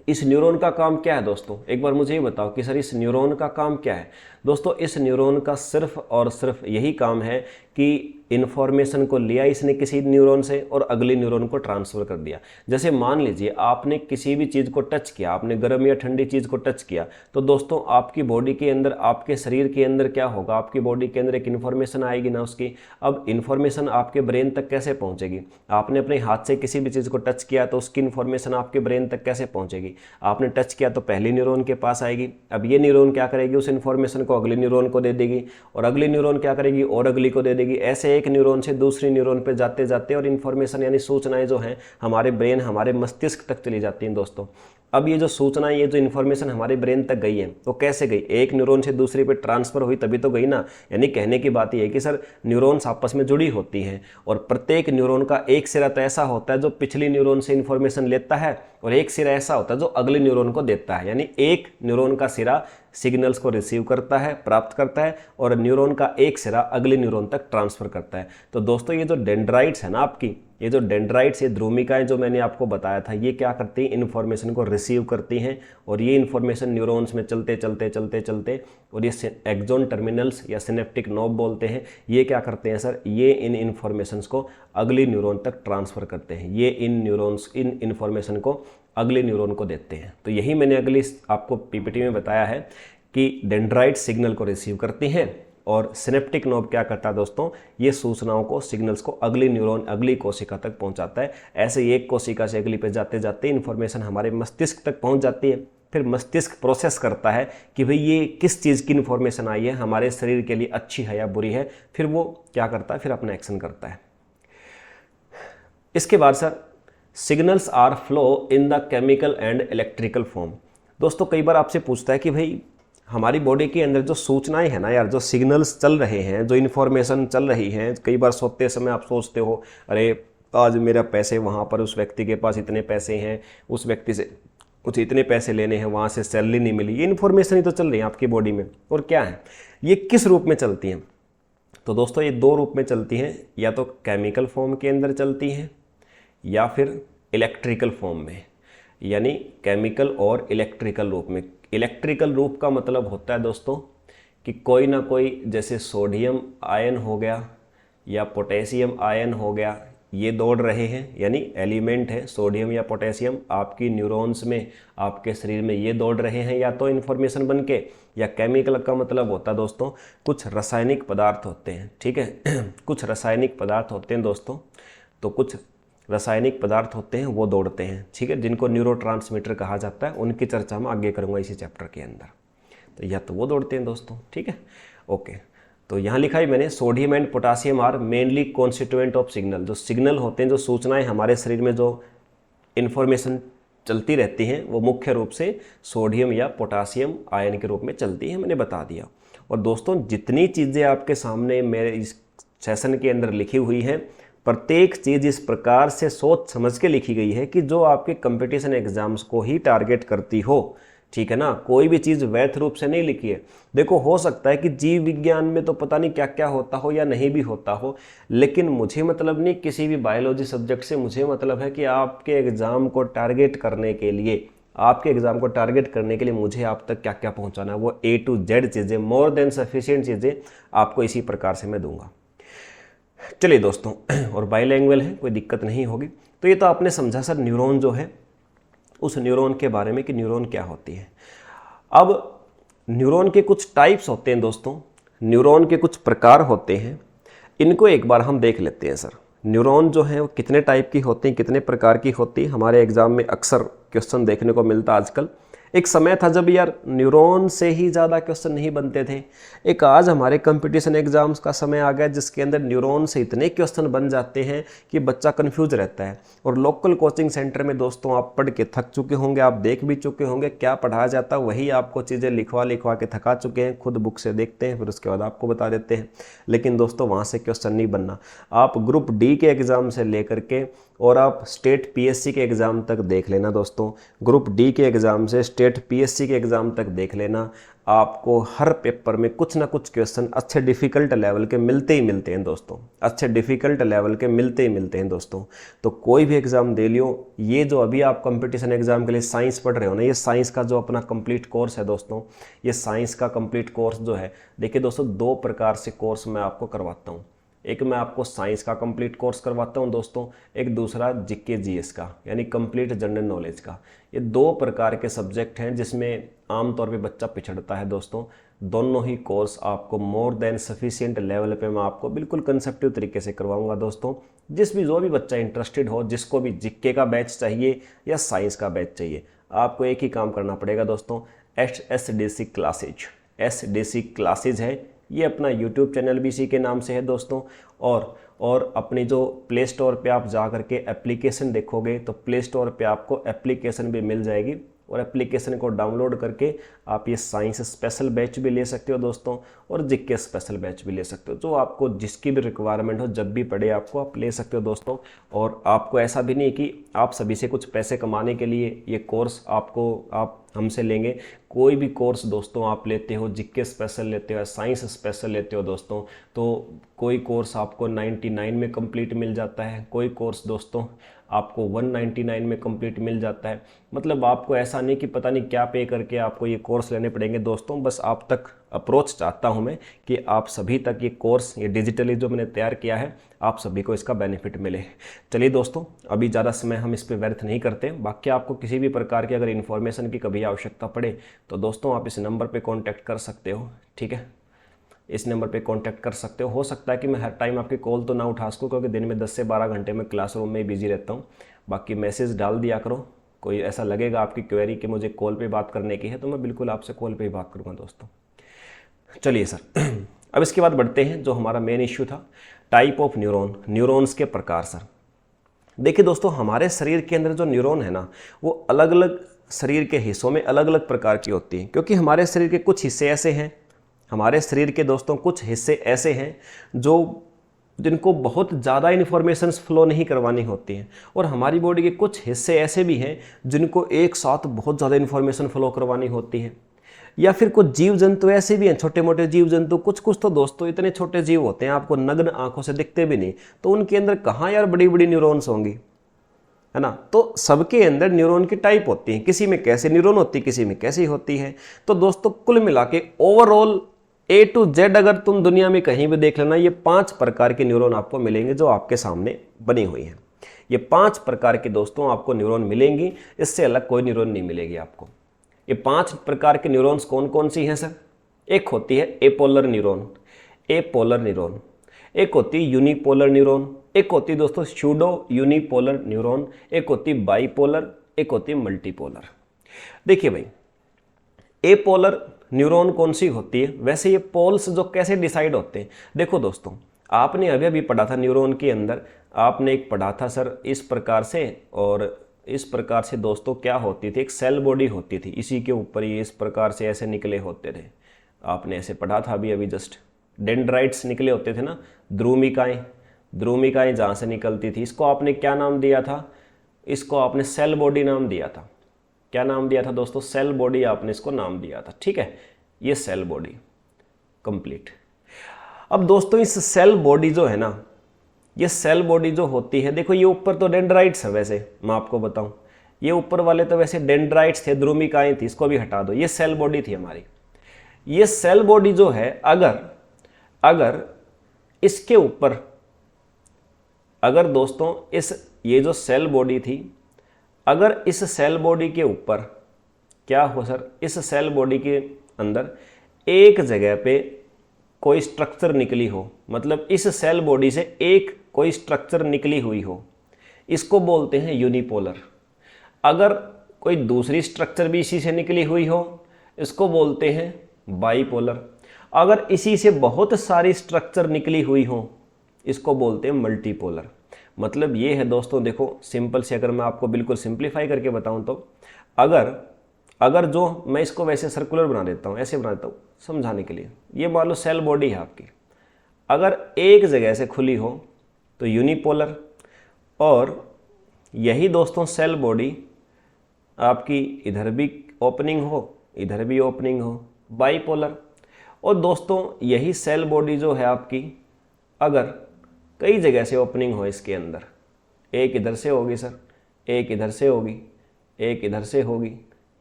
इस न्यूरॉन का काम क्या है दोस्तों? एक बार मुझे ये बताओ कि सर इस न्यूरॉन का काम क्या है? दोस्तों इस न्यूरॉन का सिर्फ और सिर्फ यही काम है कि इन्फॉर्मेशन को लिया इसने किसी न्यूरॉन से और अगली न्यूरॉन को ट्रांसफ़र कर दिया। जैसे मान लीजिए आपने किसी भी चीज़ को टच किया, आपने गर्म या ठंडी चीज़ को टच किया, तो दोस्तों आपकी बॉडी के अंदर, आपके शरीर के अंदर क्या होगा? आपकी बॉडी के अंदर एक इन्फॉर्मेशन आएगी ना उसकी। अब इन्फॉर्मेशन आपके ब्रेन तक कैसे पहुँचेगी? आपने अपने हाथ से किसी भी चीज़ को टच किया तो उसकी इन्फॉर्मेशन आपके ब्रेन तक कैसे पहुँचेगी? आपने टच किया तो पहली न्यूरॉन के पास आएगी। अब ये न्यूरॉन क्या करेगी? उस इन्फॉर्मेशन को अगली न्यूरॉन को दे देगी, और अगली न्यूरॉन क्या करेगी? और अगली को दे देगी। ऐसे एक न्यूरॉन से दूसरी न्यूरॉन पे जाते जाते और इन्फॉर्मेशन यानी सूचनाएं जो हैं हमारे ब्रेन, हमारे मस्तिष्क तक चली जाती हैं दोस्तों। अब ये जो सूचनाएं, ये जो इन्फॉर्मेशन हमारे ब्रेन तक गई है तो कैसे गई? एक न्यूरॉन से दूसरी पे ट्रांसफर हुई तभी तो गई ना। यानी कहने की बात ये है कि सर न्यूरॉन्स आपस में जुड़ी होती हैं और प्रत्येक न्यूरॉन का एक सिरा तो ऐसा होता है जो पिछली न्यूरॉन से इन्फॉर्मेशन लेता है और एक सिरा ऐसा होता है जो अगले न्यूरॉन को देता है। यानी एक न्यूरॉन का सिरा सिग्नल्स को रिसीव करता है, प्राप्त करता है, और न्यूरॉन का एक सिरा अगले न्यूरॉन तक ट्रांसफर करता है। तो दोस्तों ये जो डेंड्राइट्स है ना आपकी, ये जो डेंड्राइट्स, ये ध्रुमिकाएं जो मैंने आपको बताया था, ये क्या करती हैं? इन्फॉर्मेशन को रिसीव करती हैं और ये इन्फॉर्मेशन न्यूरॉन्स में चलते चलते चलते चलते, और ये एक्सॉन टर्मिनल्स या सिनेप्टिक नोब बोलते हैं, ये क्या करते हैं सर? ये इन इन्फॉर्मेशंस को अगली न्यूरॉन तक ट्रांसफ़र करते हैं। ये इन इन्फॉर्मेशन को अगले न्यूरॉन को देते हैं। तो यही मैंने अगली आपको पीपीटी में बताया है कि डेंड्राइट सिग्नल को रिसीव करती हैं और सिनेप्टिक नोब क्या करता है दोस्तों? ये सूचनाओं को, सिग्नल्स को अगली न्यूरॉन, अगली कोशिका तक पहुंचाता है। ऐसे ही एक कोशिका से अगली पे जाते जाते इन्फॉर्मेशन हमारे मस्तिष्क तक पहुंच जाती है। फिर मस्तिष्क प्रोसेस करता है कि भाई ये किस चीज़ की इन्फॉर्मेशन आई है, हमारे शरीर के लिए अच्छी है या बुरी है। फिर वो क्या करता है? फिर अपना एक्शन करता है। इसके बाद sir signals are flow in the chemical and electrical form. दोस्तों कई बार आपसे पूछता है कि भाई हमारी बॉडी के अंदर जो सूचनाएं हैं ना यार, जो सिग्नल्स चल रहे हैं, जो इन्फॉर्मेशन चल रही हैं, कई बार सोते समय आप सोचते हो अरे आज मेरा पैसे वहाँ पर, उस व्यक्ति के पास इतने पैसे हैं, उस व्यक्ति से कुछ इतने पैसे लेने हैं, वहाँ से सैलरी नहीं मिली। ये इन्फॉर्मेशन ही तो चल रही है आपकी बॉडी में। और क्या है ये, किस रूप में चलती हैं? तो दोस्तों ये 2 रूप में चलती हैं, या तो केमिकल फॉर्म के अंदर चलती हैं या फिर इलेक्ट्रिकल फॉर्म में, यानी केमिकल और इलेक्ट्रिकल रूप में। इलेक्ट्रिकल रूप का मतलब होता है दोस्तों कि कोई ना कोई, जैसे सोडियम आयन हो गया या पोटेशियम आयन हो गया, ये दौड़ रहे हैं, यानी एलिमेंट है सोडियम या पोटेशियम आपकी न्यूरॉन्स में, आपके शरीर में, ये दौड़ रहे हैं या तो इन्फॉर्मेशन बन के। या केमिकल का मतलब होता है दोस्तों कुछ रासायनिक पदार्थ होते हैं। ठीक है कुछ रासायनिक पदार्थ होते हैं दोस्तों। तो कुछ रासायनिक पदार्थ होते हैं वो दौड़ते हैं, ठीक है, जिनको न्यूरोट्रांसमीटर कहा जाता है। उनकी चर्चा मैं आगे करूँगा इसी चैप्टर के अंदर। तो या तो वो दौड़ते हैं दोस्तों, ठीक है, ओके। तो यहाँ लिखा है मैंने, sodium and potassium are mainly constituent of signal. जो सिग्नल होते हैं, जो सूचनाएं हमारे शरीर में जो इन्फॉर्मेशन चलती रहती हैं, वो मुख्य रूप से सोडियम या पोटासियम आयन के रूप में चलती हैं, मैंने बता दिया। और दोस्तों जितनी चीज़ें आपके सामने मेरे इस सेशन के अंदर लिखी हुई हैं, प्रत्येक चीज़ इस प्रकार से सोच समझ के लिखी गई है कि जो आपके कंपटीशन एग्जाम्स को ही टारगेट करती हो, ठीक है ना। कोई भी चीज़ वैध रूप से नहीं लिखी है। देखो, हो सकता है कि जीव विज्ञान में तो पता नहीं क्या क्या होता हो या नहीं भी होता हो, लेकिन मुझे मतलब नहीं किसी भी बायोलॉजी सब्जेक्ट से। मुझे मतलब है कि आपके एग्ज़ाम को टारगेट करने के लिए मुझे आप तक क्या क्या पहुंचाना है, वो A to Z चीज़ें, मोर देन सफिशिएंट चीज़ें आपको इसी प्रकार से मैं दूंगा। चलिए दोस्तों, और बाईलैंग्वेज है, कोई दिक्कत नहीं होगी। तो ये तो आपने समझा सर न्यूरॉन जो है, उस न्यूरॉन के बारे में कि न्यूरॉन क्या होती है। अब न्यूरॉन के कुछ टाइप्स होते हैं दोस्तों, न्यूरॉन के कुछ प्रकार होते हैं, इनको एक बार हम देख लेते हैं। सर न्यूरॉन जो है वो कितने टाइप की होती हैं, कितने प्रकार की होती है, हमारे एग्जाम में अक्सर क्वेश्चन देखने को मिलता आजकल। एक समय था जब यार न्यूरॉन से ही ज़्यादा क्वेश्चन नहीं बनते थे। एक आज हमारे कंपटीशन एग्जाम्स का समय आ गया जिसके अंदर न्यूरॉन से इतने क्वेश्चन बन जाते हैं कि बच्चा कंफ्यूज रहता है। और लोकल कोचिंग सेंटर में दोस्तों आप पढ़ के थक चुके होंगे, आप देख भी चुके होंगे क्या पढ़ाया जाता है, वही आपको चीज़ें लिखवा के थका चुके हैं। खुद बुक से देखते हैं, फिर उसके बाद आपको बता देते हैं। लेकिन दोस्तों वहाँ से क्वेश्चन नहीं बनना। आप ग्रुप डी के एग्ज़ाम से लेकर के और आप स्टेट पीएससी के एग्ज़ाम तक देख लेना दोस्तों। ग्रुप डी के एग्ज़ाम से स्टेट पीएससी के एग्ज़ाम तक देख लेना। आपको हर पेपर में कुछ ना कुछ क्वेश्चन अच्छे डिफ़िकल्ट लेवल के मिलते ही मिलते हैं दोस्तों, अच्छे डिफ़िकल्ट लेवल के मिलते ही मिलते हैं दोस्तों। तो कोई भी एग्ज़ाम दे लियो। ये जो अभी आप कंपटीशन एग्ज़ाम के लिए साइंस पढ़ रहे हो ना, ये साइंस का जो अपना कंप्लीट कोर्स है दोस्तों, ये साइंस का कंप्लीट कोर्स जो है, देखिए दोस्तों 2 प्रकार से कोर्स मैं आपको करवाता हूँ। एक मैं आपको साइंस का कंप्लीट कोर्स करवाता हूं दोस्तों, एक दूसरा जीके जीएस का, यानी कंप्लीट जनरल नॉलेज का। ये 2 प्रकार के सब्जेक्ट हैं जिसमें आमतौर पे बच्चा पिछड़ता है दोस्तों। दोनों ही कोर्स आपको मोर देन सफिशिएंट लेवल पे मैं आपको बिल्कुल कंसेप्टिव तरीके से करवाऊंगा दोस्तों। जो भी बच्चा इंटरेस्टेड हो, जिसको भी जीके का बैच चाहिए या साइंस का बैच चाहिए, आपको एक ही काम करना पड़ेगा दोस्तों, SDC क्लासेज है। ये अपना YouTube चैनल भी इसी के नाम से है दोस्तों। और अपनी जो प्ले स्टोर पे आप जा करके एप्लीकेशन देखोगे तो प्ले स्टोर पे आपको एप्लीकेशन भी मिल जाएगी, और एप्लीकेशन को डाउनलोड करके आप ये साइंस स्पेशल बैच भी ले सकते हो दोस्तों, और जीके स्पेशल बैच भी ले सकते हो। जो आपको जिसकी भी रिक्वायरमेंट हो, जब भी पड़े आपको, आप ले सकते हो दोस्तों। और आपको ऐसा भी नहीं कि आप सभी से कुछ पैसे कमाने के लिए ये कोर्स आप हमसे लेंगे। कोई भी कोर्स दोस्तों आप लेते हो, जीके स्पेशल लेते हो, साइंस स्पेशल लेते हो दोस्तों, तो कोई कोर्स आपको 99 में कंप्लीट मिल जाता है, कोई कोर्स दोस्तों आपको 199 में कंप्लीट मिल जाता है। मतलब आपको ऐसा नहीं कि पता नहीं क्या पे करके आपको ये कोर्स लेने पड़ेंगे दोस्तों। बस आप तक अप्रोच चाहता हूँ मैं कि आप सभी तक ये कोर्स, ये डिजिटली जो मैंने तैयार किया है, आप सभी को इसका बेनिफिट मिले। चलिए दोस्तों, अभी ज़्यादा समय हम इस पर व्यर्थ नहीं करते। बाकी आपको किसी भी प्रकार की अगर इन्फॉर्मेशन की कभी आवश्यकता पड़े तो दोस्तों आप इस नंबर पर कॉन्टैक्ट कर सकते हो, ठीक है। इस नंबर पे कांटेक्ट कर सकते हो सकता है कि मैं हर टाइम आपकी कॉल तो ना उठा सकूँ, क्योंकि दिन में 10 से 12 घंटे में क्लासरूम में ही बिजी रहता हूँ। बाकी मैसेज डाल दिया करो। कोई ऐसा लगेगा आपकी क्वेरी कि मुझे कॉल पे बात करने की है, तो मैं बिल्कुल आपसे कॉल पे ही बात करूँगा दोस्तों। चलिए सर, अब इसके बाद बढ़ते हैं जो हमारा मेन इश्यू था, टाइप ऑफ न्यूरॉन्स के प्रकार। सर देखिए दोस्तों, हमारे शरीर के अंदर जो न्यूरॉन है ना, वो अलग अलग शरीर के हिस्सों में अलग अलग प्रकार की होती है। क्योंकि हमारे शरीर के कुछ हिस्से ऐसे हैं, हमारे शरीर के दोस्तों कुछ हिस्से ऐसे हैं जिनको बहुत ज़्यादा इन्फॉर्मेशंस फ्लो नहीं करवानी होती हैं, और हमारी बॉडी के कुछ हिस्से ऐसे भी हैं जिनको एक साथ बहुत ज़्यादा इन्फॉर्मेशन फ्लो करवानी होती है। या फिर कुछ जीव जंतु ऐसे भी हैं, छोटे मोटे जीव जंतु, कुछ तो दोस्तों इतने छोटे जीव होते हैं आपको नग्न आंखों से दिखते भी नहीं, तो उनके अंदर कहाँ यार बड़ी बड़ी न्यूरॉन्स होंगी, है ना। तो सबके अंदर न्यूरॉन की टाइप होती है, किसी में कैसे न्यूरॉन होती है, किसी में कैसी होती है। तो दोस्तों कुल मिला के ओवरऑल A to Z अगर तुम दुनिया में कहीं भी देख लेना, ये 5 प्रकार के न्यूरॉन आपको मिलेंगे जो आपके सामने बनी हुई हैं। ये 5 प्रकार के दोस्तों आपको न्यूरॉन मिलेंगी, इससे अलग कोई न्यूरॉन नहीं मिलेगी आपको। ये 5 प्रकार के न्यूरॉन्स कौन कौन सी हैं सर? एक होती है एपोलर न्यूरॉन। एक होती है यूनिपोलर न्यूरॉन, एक होती है दोस्तों स्यूडो यूनिपोलर न्यूरॉन, एक होती है बाईपोलर, एक होती है मल्टीपोलर। देखिए भाई, एपोलर न्यूरॉन कौन सी होती है? वैसे ये पोल्स जो कैसे डिसाइड होते हैं, देखो दोस्तों, आपने अभी अभी पढ़ा था न्यूरॉन के अंदर, आपने एक पढ़ा था सर इस प्रकार से, और इस प्रकार से दोस्तों क्या होती थी, एक सेल बॉडी होती थी, इसी के ऊपर ये इस प्रकार से ऐसे निकले होते थे। आपने ऐसे पढ़ा था अभी अभी जस्ट, डेंड्राइट्स निकले होते थे ना, ध्रुमिकाएं, ध्रुमिकाएं जहाँ से निकलती थी, इसको आपने क्या नाम दिया था? इसको आपने सेल बॉडी नाम दिया था। क्या नाम दिया था दोस्तों? सेल बॉडी आपने इसको नाम दिया था, ठीक है। ये सेल बॉडी कंप्लीट। अब दोस्तों इस सेल बॉडी जो है ना, ये सेल बॉडी जो होती है, देखो ये ऊपर तो डेंड्राइट्स है, वैसे मैं आपको बताऊं, ये ऊपर वाले तो वैसे डेंड्राइट्स थे, ध्रुमिकाएं थी, इसको भी हटा दो, ये सेल बॉडी थी हमारी। ये सेल बॉडी जो है, अगर इसके ऊपर, अगर दोस्तों ये जो सेल बॉडी थी, अगर इस सेल बॉडी के ऊपर क्या हो सर, इस सेल बॉडी के अंदर एक जगह पे कोई स्ट्रक्चर निकली हो, मतलब इस सेल बॉडी से एक कोई स्ट्रक्चर निकली हुई हो, इसको बोलते हैं यूनिपोलर। अगर कोई दूसरी स्ट्रक्चर भी इसी से निकली हुई हो, इसको बोलते हैं बाईपोलर। अगर इसी से बहुत सारी स्ट्रक्चर निकली हुई हो, इसको बोलते हैं मल्टीपोलर। मतलब ये है दोस्तों, देखो सिंपल से अगर मैं आपको बिल्कुल सिंप्लीफाई करके बताऊं तो, अगर जो मैं इसको वैसे सर्कुलर बना देता हूँ, ऐसे बना देता हूँ समझाने के लिए, ये मान लो सेल बॉडी है आपकी, अगर एक जगह से खुली हो तो यूनिपोलर, और यही दोस्तों सेल बॉडी आपकी इधर भी ओपनिंग हो, इधर भी ओपनिंग हो, बाईपोलर। और दोस्तों यही सेल बॉडी जो है आपकी, अगर कई जगह से ओपनिंग हो इसके अंदर, एक इधर से होगी सर, एक इधर से होगी, एक इधर से होगी,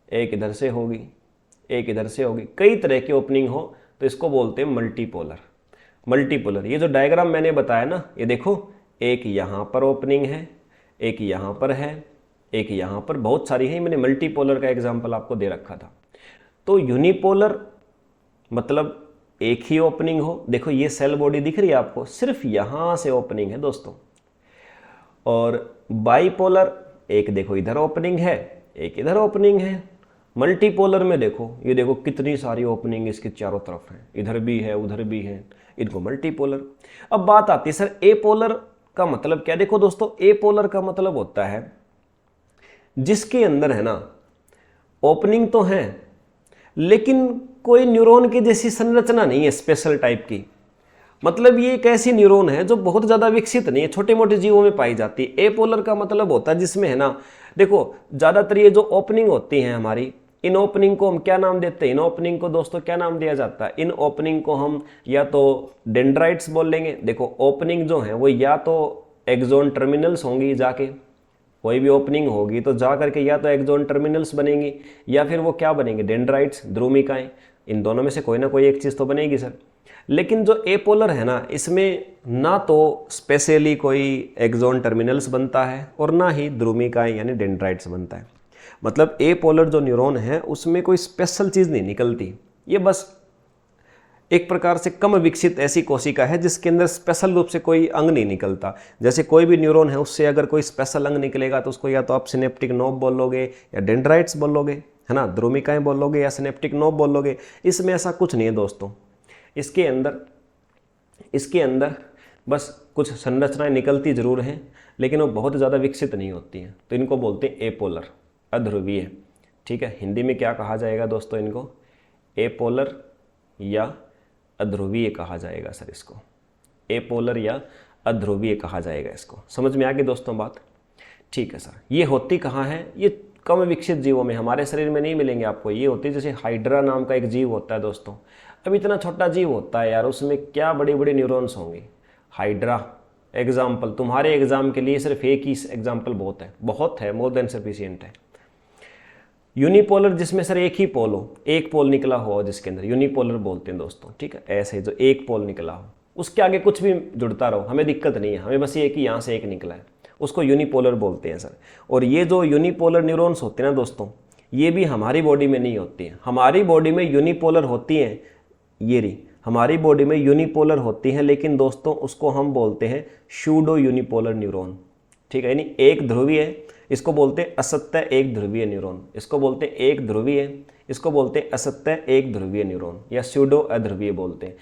एक इधर से होगी, एक इधर से होगी, कई तरह की ओपनिंग हो, तो इसको बोलते हैं मल्टीपोलर। मल्टीपोलर, ये जो डायग्राम मैंने बताया ना, ये देखो, एक यहाँ पर ओपनिंग है, एक यहाँ पर है, एक यहाँ पर, बहुत सारी है, मैंने मल्टीपोलर का एग्जाम्पल आपको दे रखा था। तो यूनिपोलर मतलब एक ही ओपनिंग हो, देखो ये सेल बॉडी दिख रही है आपको, सिर्फ यहाँ से ओपनिंग है दोस्तों। और बाईपोलर, एक देखो इधर ओपनिंग है, एक इधर ओपनिंग है। मल्टीपोलर में देखो, ये देखो कितनी सारी ओपनिंग इसके चारों तरफ है, इधर भी है, उधर भी है, इनको मल्टीपोलर। अब बात आती है सर एपोलर का मतलब क्या? देखो दोस्तों, एपोलर का मतलब होता है जिसके अंदर है ना ओपनिंग तो है, लेकिन कोई न्यूरॉन की जैसी संरचना नहीं है स्पेशल टाइप की। मतलब ये एक ऐसी न्यूरॉन है जो बहुत ज़्यादा विकसित नहीं है, छोटे मोटे जीवों में पाई जाती है। एपोलर का मतलब होता है जिसमें है ना, देखो ज़्यादातर ये जो ओपनिंग होती हैं हमारी, इन ओपनिंग को हम क्या नाम देते हैं? इन ओपनिंग को दोस्तों क्या नाम दिया जाता है? इन ओपनिंग को हम या तो डेंड्राइट्स बोल लेंगे। देखो ओपनिंग जो है वो या तो एक्सोन टर्मिनल्स होंगी, जाके कोई भी ओपनिंग होगी तो जा करके या तो एक्सोन टर्मिनल्स बनेंगी, या फिर वो क्या बनेंगे? डेंड्राइट्स, ध्रुमिकाएं। इन दोनों में से कोई ना कोई एक चीज़ तो बनेगी सर। लेकिन जो एपोलर है ना, इसमें ना तो स्पेशली कोई एक्सोन टर्मिनल्स बनता है और ना ही ध्रुमिकाएं यानी डेंड्राइट्स बनता है। मतलब एपोलर जो न्यूरॉन है उसमें कोई स्पेशल चीज़ नहीं निकलती, ये बस एक प्रकार से कम विकसित ऐसी कोशिका है जिसके अंदर स्पेशल रूप से कोई अंग नहीं निकलता। जैसे कोई भी न्यूरॉन है उससे अगर कोई स्पेशल अंग निकलेगा तो उसको या तो आप सिनेप्टिक नोब बोलोगे या डेंड्राइट्स बोलोगे, है ना, ध्रुमिकाएं बोलोगे या सिनेप्टिक नोब बोलोगे। इसमें ऐसा कुछ नहीं है दोस्तों। इसके अंदर बस कुछ संरचनाएं निकलती जरूर हैं, लेकिन वो बहुत ज़्यादा विकसित नहीं होती हैं, तो इनको बोलते हैं एपोलर, अध्रुवीय। ठीक है, हिंदी में क्या कहा जाएगा दोस्तों? इनको एपोलर या अध्रुवीय कहा जाएगा सर। इसको एपोलर या अध्रुवीय कहा जाएगा। इसको समझ में आ गई दोस्तों बात? ठीक है सर। ये होती कहाँ है? ये कम विकसित जीवों में, हमारे शरीर में नहीं मिलेंगे आपको। ये होती जैसे हाइड्रा नाम का एक जीव होता है दोस्तों। अब इतना छोटा जीव होता है यार, उसमें क्या बड़ी बड़ी न्यूरॉन्स होंगी। हाइड्रा एग्जाम्पल, तुम्हारे एग्जाम के लिए सिर्फ एक ही एग्जाम्पल बहुत है, मोर देन सफिशिएंट है। यूनिपोलर जिसमें सर एक ही पोल हो, एक पोल निकला हो जिसके अंदर, यूनिपोलर बोलते हैं दोस्तों। ठीक है, ऐसे जो एक पोल निकला हो, उसके आगे कुछ भी जुड़ता रहो, हमें दिक्कत नहीं है, हमें बस ये कि यहाँ से एक निकला है, उसको यूनिपोलर बोलते हैं सर। और ये जो यूनिपोलर न्यूरॉन्स होते हैं ना दोस्तों, ये भी हमारी बॉडी में नहीं होती हैं। हमारी बॉडी में यूनिपोलर होती हैं ये रही, हमारी बॉडी में यूनिपोलर होती हैं, लेकिन दोस्तों उसको हम बोलते हैं सूडो यूनिपोलर न्यूरॉन। ठीक है, यानी एक ध्रुवीय है, इसको बोलते हैं असत्य एक ध्रुवीय न्यूरॉन। इसको बोलते हैं एक ध्रुवीय, इसको बोलते हैं असत्य एक ध्रुवीय न्यूरॉन, या सूडो अध्रुवीय बोलते हैं।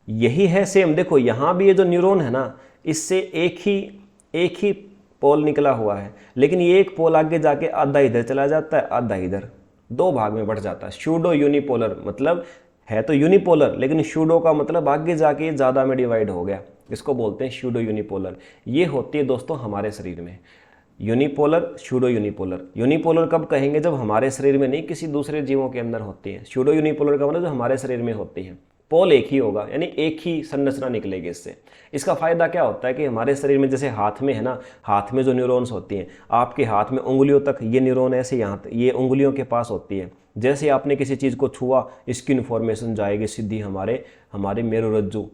यही है सेम। देखो यहाँ भी ये जो न्यूरॉन है ना, इससे एक ही पोल निकला हुआ है, लेकिन ये एक पोल आगे जाके आधा इधर चला जाता है, आधा इधर, दो भाग में बढ़ जाता है। सूडो यूनिपोलर मतलब है तो यूनिपोलर, लेकिन सूडो का मतलब आगे जाके ज़्यादा में डिवाइड हो गया, इसको बोलते हैं सूडो यूनिपोलर। ये होती है दोस्तों हमारे शरीर में, यूनिपोलर सूडो यूनिपोलर। यूनिपोलर कब कहेंगे? जब हमारे शरीर में नहीं, किसी दूसरे जीवों के अंदर होती है। सूडो यूनिपोलर का मतलब जो हमारे शरीर में होती है, पोल एक ही होगा, यानी एक ही संरचना निकलेगी इससे। इसका फायदा क्या होता है कि हमारे शरीर में जैसे हाथ में है ना, हाथ में जो न्यूरॉन्स होती हैं, आपके हाथ में उंगलियों तक ये न्यूरॉन ऐसे यहाँ ये उंगलियों के पास होती है। जैसे आपने किसी चीज़ को छुआ, इसकी इन्फॉर्मेशन जाएगी सीधी हमारे मेरुरज्जु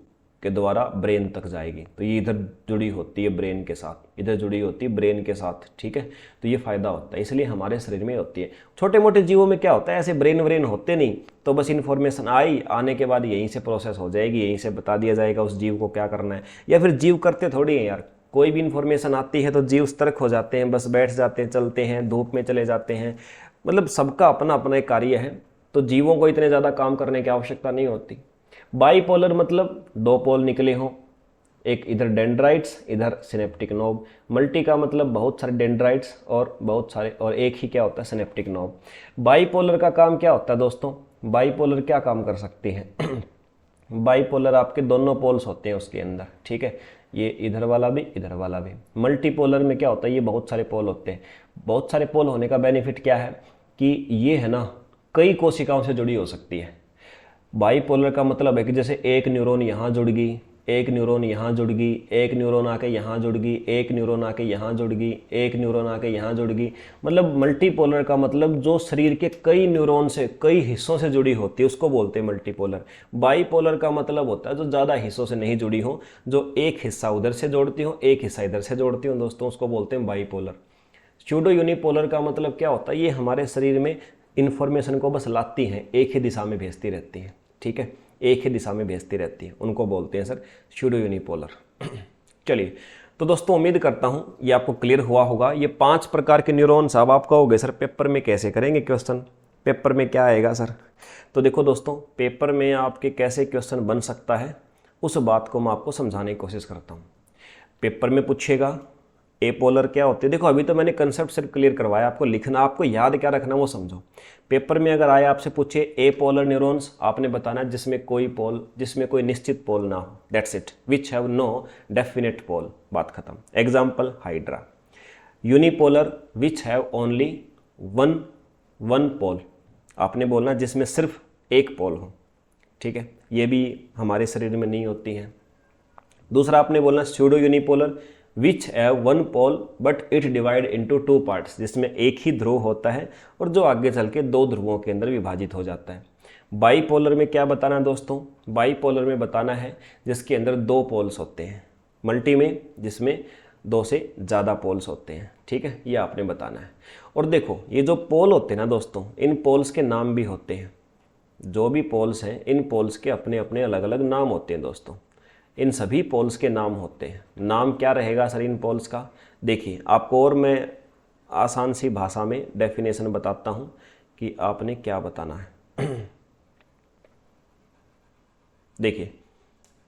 के द्वारा ब्रेन तक जाएगी। तो ये इधर जुड़ी होती है ब्रेन के साथ, इधर जुड़ी होती है ब्रेन के साथ। ठीक है, तो ये फायदा होता है, इसलिए हमारे शरीर में होती है। छोटे मोटे जीवों में क्या होता है, ऐसे ब्रेन होते नहीं, तो बस इन्फॉर्मेशन आने के बाद यहीं से प्रोसेस हो जाएगी, यहीं से बता दिया जाएगा उस जीव को क्या करना है। या फिर जीव करते थोड़ी है यार, कोई भी इन्फॉर्मेशन आती है तो जीव सतर्क हो जाते हैं, बस बैठ जाते हैं, चलते हैं, धूप में चले जाते हैं। मतलब सबका अपना अपना एक कार्य है, तो जीवों को इतने ज़्यादा काम करने की आवश्यकता नहीं होती। बाईपोलर मतलब दो पोल निकले हों, एक इधर डेंड्राइट्स, इधर सिनेप्टिक नोब। मल्टी का मतलब बहुत सारे डेंड्राइट्स और बहुत सारे, और एक ही क्या होता है, सिनेप्टिक नोब। बाईपोलर का काम क्या होता है दोस्तों? बाईपोलर क्या काम कर सकती है? बाईपोलर आपके दोनों पोल्स होते हैं उसके अंदर। ठीक है, ये इधर वाला भी, इधर वाला भी। मल्टीपोलर में क्या होता है, ये बहुत सारे पोल होते हैं। बहुत सारे पोल होने का बेनिफिट क्या है कि ये है ना, कई कोशिकाओं से जुड़ी हो सकती है। बाईपोलर का मतलब है कि जैसे एक न्यूरॉन यहाँ जुड़ गई, एक न्यूरॉन यहाँ जुड़ गई, एक न्यूरॉन आके यहाँ जुड़ गई, एक न्यूरॉन आके यहाँ जुड़ गई, एक न्यूरॉन आके यहाँ जुड़ गई। मतलब मल्टीपोलर का मतलब जो शरीर के कई न्यूरॉन से, कई हिस्सों से जुड़ी होती है, उसको बोलते हैं मल्टीपोलर। बाईपोलर का मतलब होता है जो ज़्यादा हिस्सों से नहीं जुड़ी हो, जो एक हिस्सा उधर से जोड़ती हो, एक हिस्सा इधर से जोड़ती हो दोस्तों, उसको बोलते हैं बाईपोलर। सूडो यूनिपोलर का मतलब क्या होता है, ये हमारे शरीर में इन्फॉर्मेशन को बस लाती हैं, एक ही दिशा में भेजती रहती हैं। ठीक है, एक ही दिशा में भेजती रहती है, उनको बोलते हैं सर सूडो यूनिपोलर। चलिए, तो दोस्तों उम्मीद करता हूँ ये आपको क्लियर हुआ होगा। ये 5 प्रकार के न्यूरॉन्स। अब आप कहोगे सर पेपर में कैसे करेंगे क्वेश्चन, पेपर में क्या आएगा सर? तो देखो दोस्तों, पेपर में आपके कैसे क्वेश्चन बन सकता है, उस बात को मैं आपको समझाने की कोशिश करता हूँ। पेपर में पूछेगा ए पोलर क्या होते हैं। देखो अभी तो मैंने कंसेप्ट सिर्फ क्लियर करवाया, आपको लिखना, आपको याद क्या रखना वो समझो। पेपर में अगर आया आपसे पूछे ए पोलर न्यूरॉन्स, आपने बताना जिसमें कोई निश्चित पोल ना हो, that's it, which have no definite pole, बात खत्म। Example hydra. Unipolar which have only one pole, आपने बोलना जिसमें सिर्फ एक पोल हो। ठीक है, ये भी हमारे शरीर में नहीं होती हैं। दूसरा आपने बोलना pseudo unipolar which have one pole but it divide into 2 parts, जिसमें एक ही ध्रुव होता है और जो आगे चल के 2 ध्रुवों के अंदर विभाजित हो जाता है। बाईपोलर में क्या बताना है दोस्तों? बाईपोलर में बताना है जिसके अंदर 2 पोल्स होते हैं। मल्टी में जिसमें 2 से ज़्यादा पोल्स होते हैं। ठीक है, ये आपने बताना है। और देखो ये जो पोल होते हैं ना दोस्तों, इन पोल्स के नाम भी होते हैं। जो भी पोल्स हैं, इन पोल्स के अपने अपने अलग अलग नाम होते हैं दोस्तों। इन सभी पोल्स के नाम होते हैं। नाम क्या रहेगा सर इन पोल्स का? देखिए आपको और मैं आसान सी भाषा में डेफिनेशन बताता हूँ कि आपने क्या बताना है। देखिए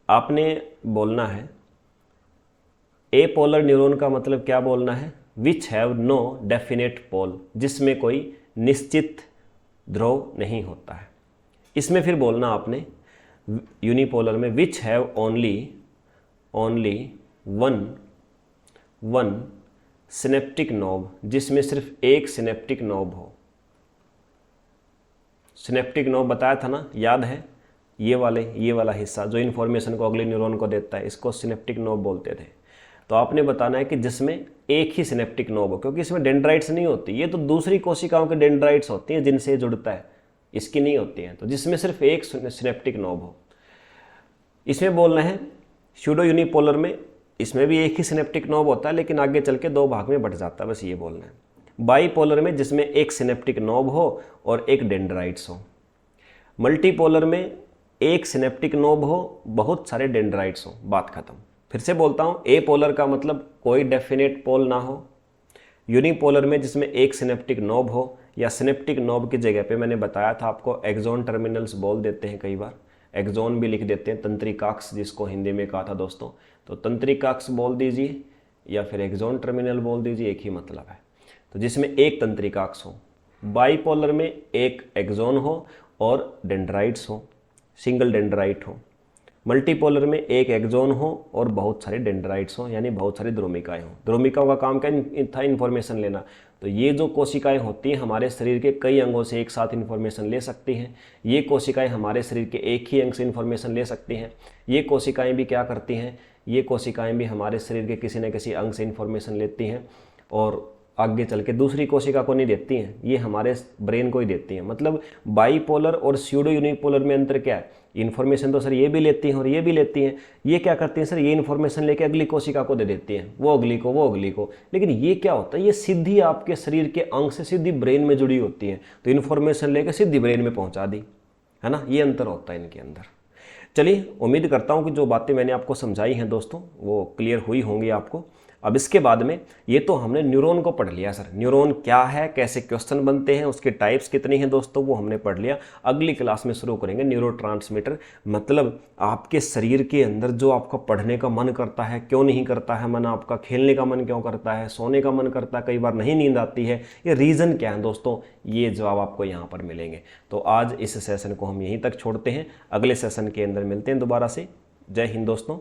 आपने बोलना है ए पोलर न्यूरॉन का मतलब क्या बोलना है? विच हैव नो डेफिनेट पोल, जिसमें कोई निश्चित ध्रुव नहीं होता है। इसमें फिर बोलना आपने यूनिपोलर में which have only one synaptic knob, जिसमें सिर्फ एक सिनेप्टिक नोब हो। सिनेप्टिक नोब बताया था ना, याद है? ये वाला हिस्सा जो इन्फॉर्मेशन को अगले न्यूरॉन को देता है, इसको सिनेप्टिक नोब बोलते थे। तो आपने बताना है कि जिसमें एक ही सिनेप्टिक नोब हो, क्योंकि इसमें डेंड्राइट्स नहीं होती, ये तो दूसरी कोशिकाओं के डेंड्राइट्स होती हैं जिनसे ये जुड़ता है, इसकी नहीं होती हैं। तो जिसमें सिर्फ एक सिनेप्टिक नोब हो। इसमें बोलना है सूडो यूनिपोलर में, इसमें भी एक ही सिनेप्टिक नोब होता है लेकिन आगे चल के 2 भाग में बढ़ जाता है, बस ये बोलना है। बाईपोलर में जिसमें एक सिनेप्टिक नोब हो और एक डेंड्राइट्स हो। मल्टीपोलर में एक सिनेप्टिक नोब हो, बहुत सारे डेंड्राइट्स हो, बात खत्म। फिर से बोलता हूँ, ए पोलर का मतलब कोई डेफिनेट पोल ना हो, यूनिपोलर में जिसमें एक सिनेप्टिक नोब हो, या सिनेप्टिक नोब की जगह पे मैंने बताया था आपको एक्सोन टर्मिनल्स बोल देते हैं, कई बार एक्सोन भी लिख देते हैं, तंत्रिकाक्ष जिसको हिंदी में कहा था दोस्तों, तो तंत्रिकाक्ष बोल दीजिए या फिर एक्सोन टर्मिनल बोल दीजिए, एक ही मतलब है। तो जिसमें एक तंत्रिकाक्ष हो, बाईपोलर में एक एक्सोन हो और डेंड्राइट्स हो, सिंगल डेंड्राइट हो, मल्टीपोलर में एक एक्सोन हो और बहुत सारे डेंड्राइट्स हो, यानी बहुत सारी ध्रुमिकाएं हो। ध्रुमिकाओं का काम क्या था? इन्फॉर्मेशन लेना। तो ये जो कोशिकाएं होती हैं हमारे शरीर के कई अंगों से एक साथ इन्फॉर्मेशन ले सकती हैं। ये कोशिकाएं हमारे शरीर के एक ही अंग से इन्फॉर्मेशन ले सकती हैं। ये कोशिकाएं भी क्या करती हैं? ये कोशिकाएं भी हमारे शरीर के किसी न किसी अंग से इन्फॉर्मेशन लेती हैं और आगे चल के दूसरी कोशिका को नहीं देती हैं, ये हमारे ब्रेन को ही देती हैं। मतलब बाईपोलर और स्यूडो यूनिपोलर में अंतर क्या है? इन्फॉर्मेशन तो सर ये भी लेती हैं और ये भी लेती हैं। ये क्या करती हैं सर? ये इन्फॉर्मेशन लेके अगली कोशिका को दे देती हैं, वो अगली को, वो अगली को। लेकिन ये क्या होता है? ये सीधी आपके शरीर के अंग से सीधी ब्रेन में जुड़ी होती हैं, तो इन्फॉर्मेशन लेके सीधी ब्रेन में पहुंचा दी, है ना? ये अंतर होता है इनके अंदर। चलिए, उम्मीद करता हूँ कि जो बातें मैंने आपको समझाई हैं दोस्तों वो क्लियर हुई होंगी आपको। अब इसके बाद में ये तो हमने न्यूरॉन को पढ़ लिया सर, न्यूरॉन क्या है, कैसे क्वेश्चन बनते हैं, उसके टाइप्स कितनी हैं दोस्तों, वो हमने पढ़ लिया। अगली क्लास में शुरू करेंगे न्यूरोट्रांसमीटर, मतलब आपके शरीर के अंदर जो आपका पढ़ने का मन करता है, क्यों नहीं करता है मन आपका, खेलने का मन क्यों करता है, सोने का मन करता है, कई बार नहीं नींद आती है, ये रीज़न क्या है दोस्तों, ये जवाब आपको यहाँ पर मिलेंगे। तो आज इस सेशन को हम यहीं तक छोड़ते हैं, अगले सेशन के अंदर मिलते हैं दोबारा से। जय हिंद दोस्तों।